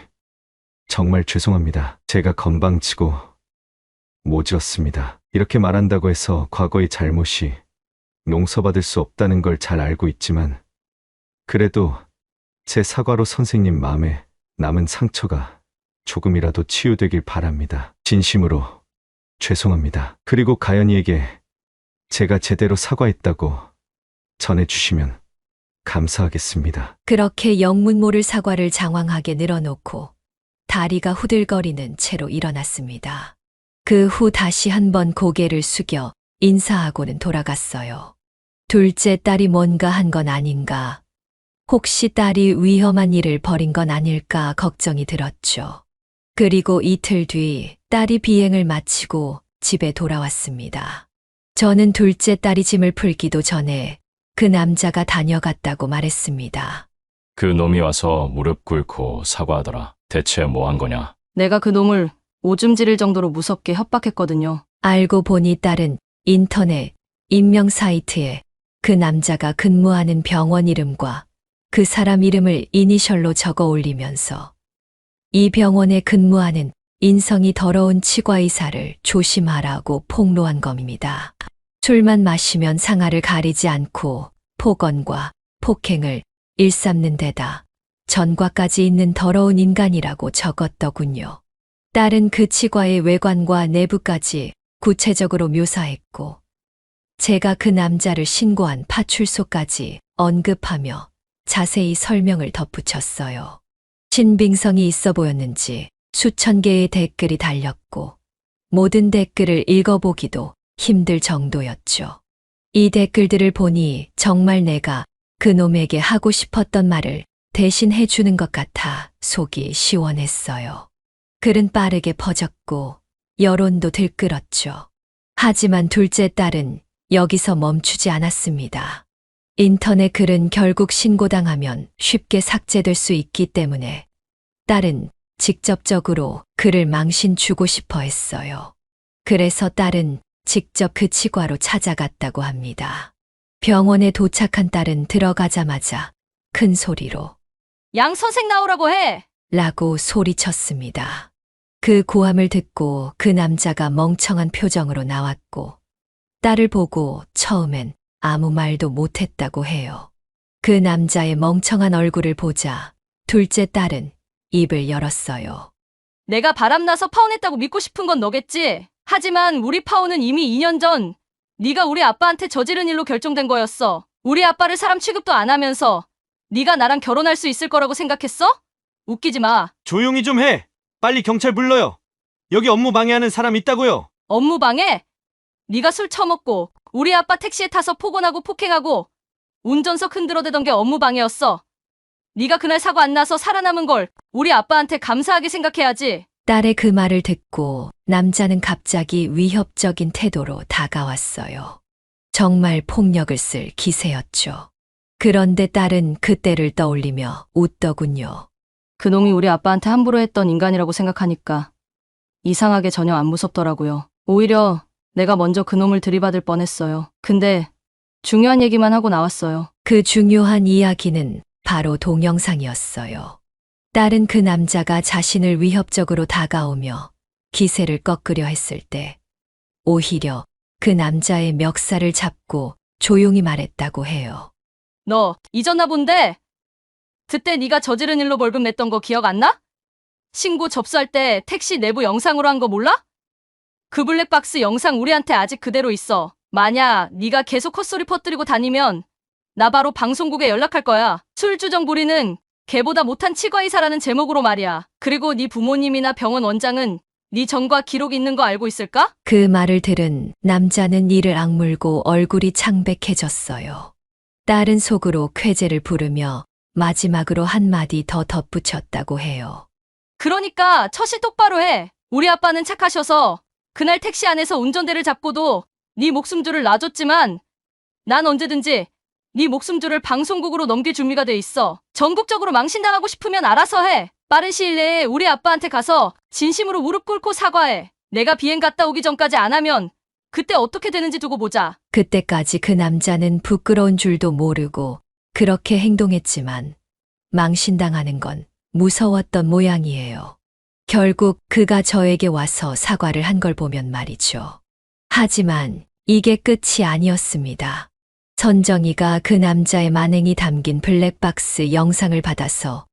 정말 죄송합니다. 제가 건방지고 모질었습니다. 이렇게 말한다고 해서 과거의 잘못이 용서받을 수 없다는 걸 잘 알고 있지만 그래도 제 사과로 선생님 마음에 남은 상처가 조금이라도 치유되길 바랍니다. 진심으로 죄송합니다. 그리고 가연이에게 제가 제대로 사과했다고 전해주시면 감사하겠습니다. 그렇게 영문 모를 사과를 장황하게 늘어놓고 다리가 후들거리는 채로 일어났습니다. 그 후 다시 한번 고개를 숙여 인사하고는 돌아갔어요. 둘째 딸이 뭔가 한 건 아닌가, 혹시 딸이 위험한 일을 벌인 건 아닐까 걱정이 들었죠. 그리고 이틀 뒤 딸이 비행을 마치고 집에 돌아왔습니다. 저는 둘째 딸이 짐을 풀기도 전에 그 남자가 다녀갔다고 말했습니다. 그 놈이 와서 무릎 꿇고 사과하더라. 대체 뭐 한 거냐? 내가 그 놈을 오줌 지릴 정도로 무섭게 협박했거든요. 알고 보니 딸은 인터넷 인명 사이트에 그 남자가 근무하는 병원 이름과 그 사람 이름을 이니셜로 적어 올리면서 이 병원에 근무하는 인성이 더러운 치과의사를 조심하라고 폭로한 겁니다. 술만 마시면 상하를 가리지 않고 폭언과 폭행을 일삼는 데다 전과까지 있는 더러운 인간이라고 적었더군요. 딸은 그 치과의 외관과 내부까지 구체적으로 묘사했고 제가 그 남자를 신고한 파출소까지 언급하며 자세히 설명을 덧붙였어요. 신빙성이 있어 보였는지 수천 개의 댓글이 달렸고 모든 댓글을 읽어보기도 힘들 정도였죠. 이 댓글들을 보니 정말 내가 그놈에게 하고 싶었던 말을 대신 해주는 것 같아 속이 시원했어요. 글은 빠르게 퍼졌고 여론도 들끓었죠. 하지만 둘째 딸은 여기서 멈추지 않았습니다. 인터넷 글은 결국 신고당하면 쉽게 삭제될 수 있기 때문에 딸은 직접적으로 글을 망신 주고 싶어 했어요. 그래서 딸은 직접 그 치과로 찾아갔다고 합니다. 병원에 도착한 딸은 들어가자마자 큰 소리로 양 선생 나오라고 해! 라고 소리쳤습니다. 그 고함을 듣고 그 남자가 멍청한 표정으로 나왔고 딸을 보고 처음엔 아무 말도 못했다고 해요. 그 남자의 멍청한 얼굴을 보자 둘째 딸은 입을 열었어요. 내가 바람나서 파혼했다고 믿고 싶은 건 너겠지? 하지만 우리 파혼은 이미 2년 전 네가 우리 아빠한테 저지른 일로 결정된 거였어. 우리 아빠를 사람 취급도 안 하면서 네가 나랑 결혼할 수 있을 거라고 생각했어? 웃기지 마. 조용히 좀 해. 빨리 경찰 불러요. 여기 업무 방해하는 사람 있다고요. 업무 방해? 네가 술 처먹고 우리 아빠 택시에 타서 폭언하고 폭행하고 운전석 흔들어대던 게 업무 방해였어. 네가 그날 사고 안 나서 살아남은 걸 우리 아빠한테 감사하게 생각해야지. 딸의 그 말을 듣고 남자는 갑자기 위협적인 태도로 다가왔어요. 정말 폭력을 쓸 기세였죠. 그런데 딸은 그때를 떠올리며 웃더군요. 그놈이 우리 아빠한테 함부로 했던 인간이라고 생각하니까 이상하게 전혀 안 무섭더라고요. 오히려 내가 먼저 그놈을 들이받을 뻔했어요. 근데 중요한 얘기만 하고 나왔어요. 그 중요한 이야기는 바로 동영상이었어요. 딸은 그 남자가 자신을 위협적으로 다가오며 기세를 꺾으려 했을 때 오히려 그 남자의 멱살을 잡고 조용히 말했다고 해요. 너 잊었나 본데? 그때 네가 저지른 일로 벌금 냈던 거 기억 안 나? 신고 접수할 때 택시 내부 영상으로 한 거 몰라? 그 블랙박스 영상 우리한테 아직 그대로 있어. 만약 네가 계속 헛소리 퍼뜨리고 다니면 나 바로 방송국에 연락할 거야. 술주정 부리는 걔보다 못한 치과의사라는 제목으로 말이야. 그리고 네 부모님이나 병원 원장은 네 전과 기록 있는 거 알고 있을까? 그 말을 들은 남자는 이를 악물고 얼굴이 창백해졌어요. 딸은 속으로 쾌재를 부르며 마지막으로 한마디 더 덧붙였다고 해요. 그러니까 처시 똑바로 해. 우리 아빠는 착하셔서 그날 택시 안에서 운전대를 잡고도 네 목숨줄을 놔줬지만 난 언제든지 네 목숨줄을 방송국으로 넘길 준비가 돼 있어. 전국적으로 망신당하고 싶으면 알아서 해. 빠른 시일 내에 우리 아빠한테 가서 진심으로 무릎 꿇고 사과해. 내가 비행 갔다 오기 전까지 안 하면 그때 어떻게 되는지 두고 보자. 그때까지 그 남자는 부끄러운 줄도 모르고 그렇게 행동했지만 망신당하는 건 무서웠던 모양이에요. 결국 그가 저에게 와서 사과를 한 걸 보면 말이죠. 하지만 이게 끝이 아니었습니다. 선정이가 그 남자의 만행이 담긴 블랙박스 영상을 받아서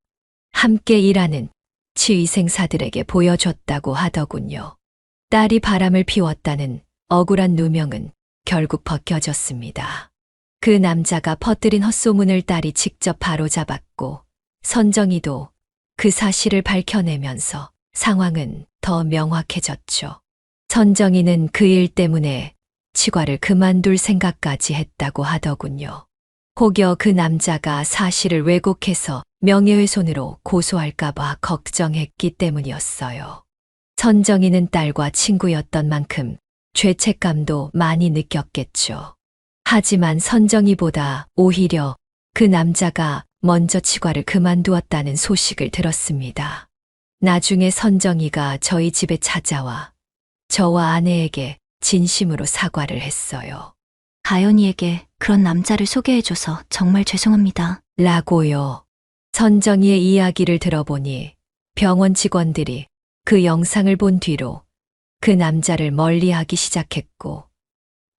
함께 일하는 치위생사들에게 보여줬다고 하더군요. 딸이 바람을 피웠다는 억울한 누명은 결국 벗겨졌습니다. 그 남자가 퍼뜨린 헛소문을 딸이 직접 바로잡았고 선정이도 그 사실을 밝혀내면서 상황은 더 명확해졌죠. 선정이는 그 일 때문에 치과를 그만둘 생각까지 했다고 하더군요. 혹여 그 남자가 사실을 왜곡해서 명예훼손으로 고소할까봐 걱정했기 때문이었어요. 선정이는 딸과 친구였던 만큼 죄책감도 많이 느꼈겠죠. 하지만 선정이보다 오히려 그 남자가 먼저 치과를 그만두었다는 소식을 들었습니다. 나중에 선정이가 저희 집에 찾아와 저와 아내에게 진심으로 사과를 했어요. 가연이에게 그런 남자를 소개해줘서 정말 죄송합니다. 라고요. 선정이의 이야기를 들어보니 병원 직원들이 그 영상을 본 뒤로 그 남자를 멀리하기 시작했고,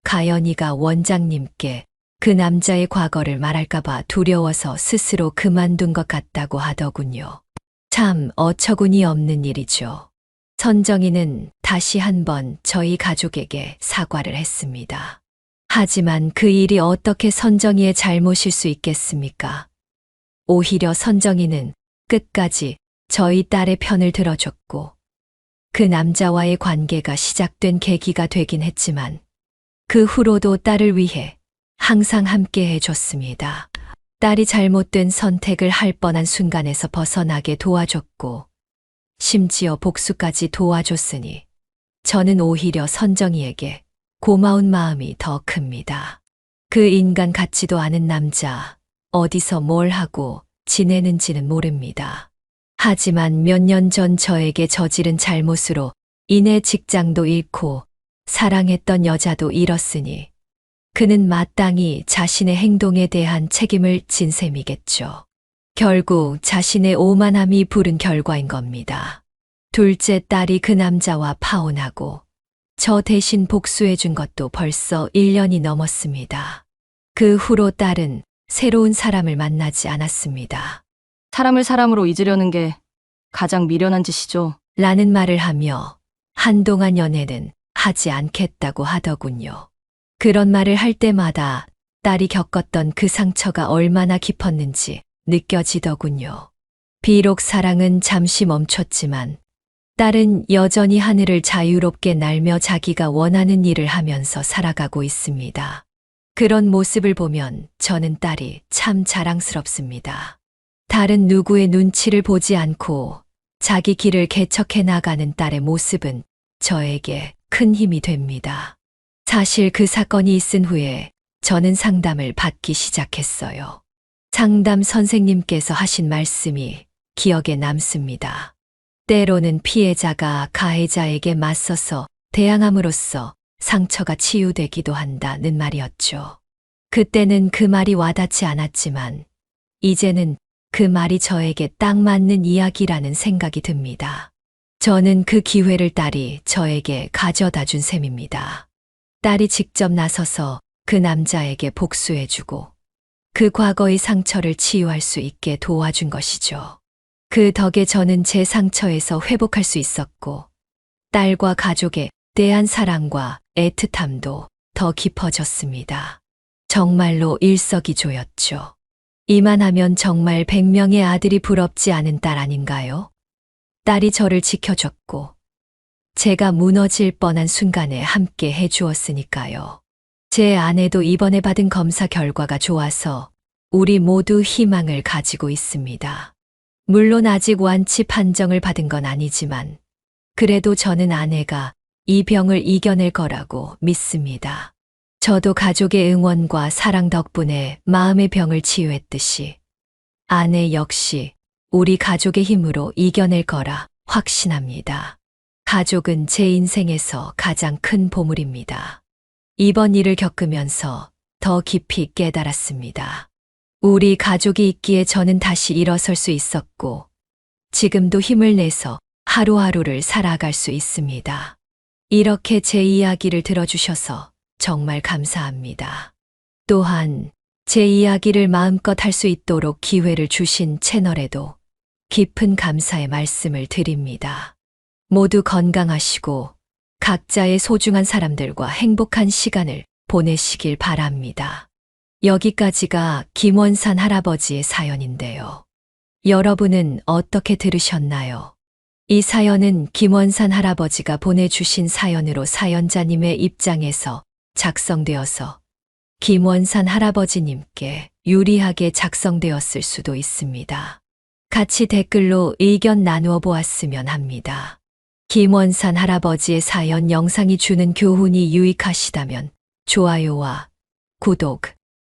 가연이가 원장님께 그 남자의 과거를 말할까봐 두려워서 스스로 그만둔 것 같다고 하더군요. 참 어처구니 없는 일이죠. 선정이는 다시 한번 저희 가족에게 사과를 했습니다. 하지만 그 일이 어떻게 선정이의 잘못일 수 있겠습니까? 오히려 선정이는 끝까지 저희 딸의 편을 들어줬고, 그 남자와의 관계가 시작된 계기가 되긴 했지만, 그 후로도 딸을 위해 항상 함께 해줬습니다. 딸이 잘못된 선택을 할 뻔한 순간에서 벗어나게 도와줬고, 심지어 복수까지 도와줬으니, 저는 오히려 선정이에게 고마운 마음이 더 큽니다. 그 인간 같지도 않은 남자, 어디서 뭘 하고 지내는지는 모릅니다. 하지만 몇 년 전 저에게 저지른 잘못으로 인해 직장도 잃고 사랑했던 여자도 잃었으니 그는 마땅히 자신의 행동에 대한 책임을 진 셈이겠죠. 결국 자신의 오만함이 부른 결과인 겁니다. 둘째 딸이 그 남자와 파혼하고 저 대신 복수해준 것도 벌써 1년이 넘었습니다. 그 후로 딸은 새로운 사람을 만나지 않았습니다. 사람을 사람으로 잊으려는 게 가장 미련한 짓이죠. 라는 말을 하며 한동안 연애는 하지 않겠다고 하더군요. 그런 말을 할 때마다 딸이 겪었던 그 상처가 얼마나 깊었는지 느껴지더군요. 비록 사랑은 잠시 멈췄지만 딸은 여전히 하늘을 자유롭게 날며 자기가 원하는 일을 하면서 살아가고 있습니다. 그런 모습을 보면 저는 딸이 참 자랑스럽습니다. 다른 누구의 눈치를 보지 않고 자기 길을 개척해 나가는 딸의 모습은 저에게 큰 힘이 됩니다. 사실 그 사건이 있은 후에 저는 상담을 받기 시작했어요. 상담 선생님께서 하신 말씀이 기억에 남습니다. 때로는 피해자가 가해자에게 맞서서 대항함으로써 상처가 치유되기도 한다는 말이었죠. 그때는 그 말이 와닿지 않았지만 이제는 그 말이 저에게 딱 맞는 이야기라는 생각이 듭니다. 저는 그 기회를 딸이 저에게 가져다 준 셈입니다. 딸이 직접 나서서 그 남자에게 복수해주고 그 과거의 상처를 치유할 수 있게 도와준 것이죠. 그 덕에 저는 제 상처에서 회복할 수 있었고 딸과 가족에 대한 사랑과 애틋함도 더 깊어졌습니다. 정말로 일석이조였죠. 이만하면 정말 100명의 아들이 부럽지 않은 딸 아닌가요? 딸이 저를 지켜줬고 제가 무너질 뻔한 순간에 함께 해주었으니까요. 제 아내도 이번에 받은 검사 결과가 좋아서 우리 모두 희망을 가지고 있습니다. 물론 아직 완치 판정을 받은 건 아니지만 그래도 저는 아내가 이 병을 이겨낼 거라고 믿습니다. 저도 가족의 응원과 사랑 덕분에 마음의 병을 치유했듯이 아내 역시 우리 가족의 힘으로 이겨낼 거라 확신합니다. 가족은 제 인생에서 가장 큰 보물입니다. 이번 일을 겪으면서 더 깊이 깨달았습니다. 우리 가족이 있기에 저는 다시 일어설 수 있었고 지금도 힘을 내서 하루하루를 살아갈 수 있습니다. 이렇게 제 이야기를 들어주셔서 정말 감사합니다. 또한 제 이야기를 마음껏 할 수 있도록 기회를 주신 채널에도 깊은 감사의 말씀을 드립니다. 모두 건강하시고 각자의 소중한 사람들과 행복한 시간을 보내시길 바랍니다. 여기까지가 김원산 할아버지의 사연인데요. 여러분은 어떻게 들으셨나요? 이 사연은 김원산 할아버지가 보내주신 사연으로 사연자님의 입장에서 작성되어서 김원산 할아버지님께 유리하게 작성되었을 수도 있습니다. 같이 댓글로 의견 나누어 보았으면 합니다. 김원산 할아버지의 사연 영상이 주는 교훈이 유익하시다면 좋아요와 구독,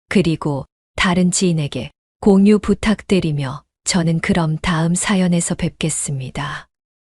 그리고 다른 지인에게 공유 부탁드리며 저는 그럼 다음 사연에서 뵙겠습니다.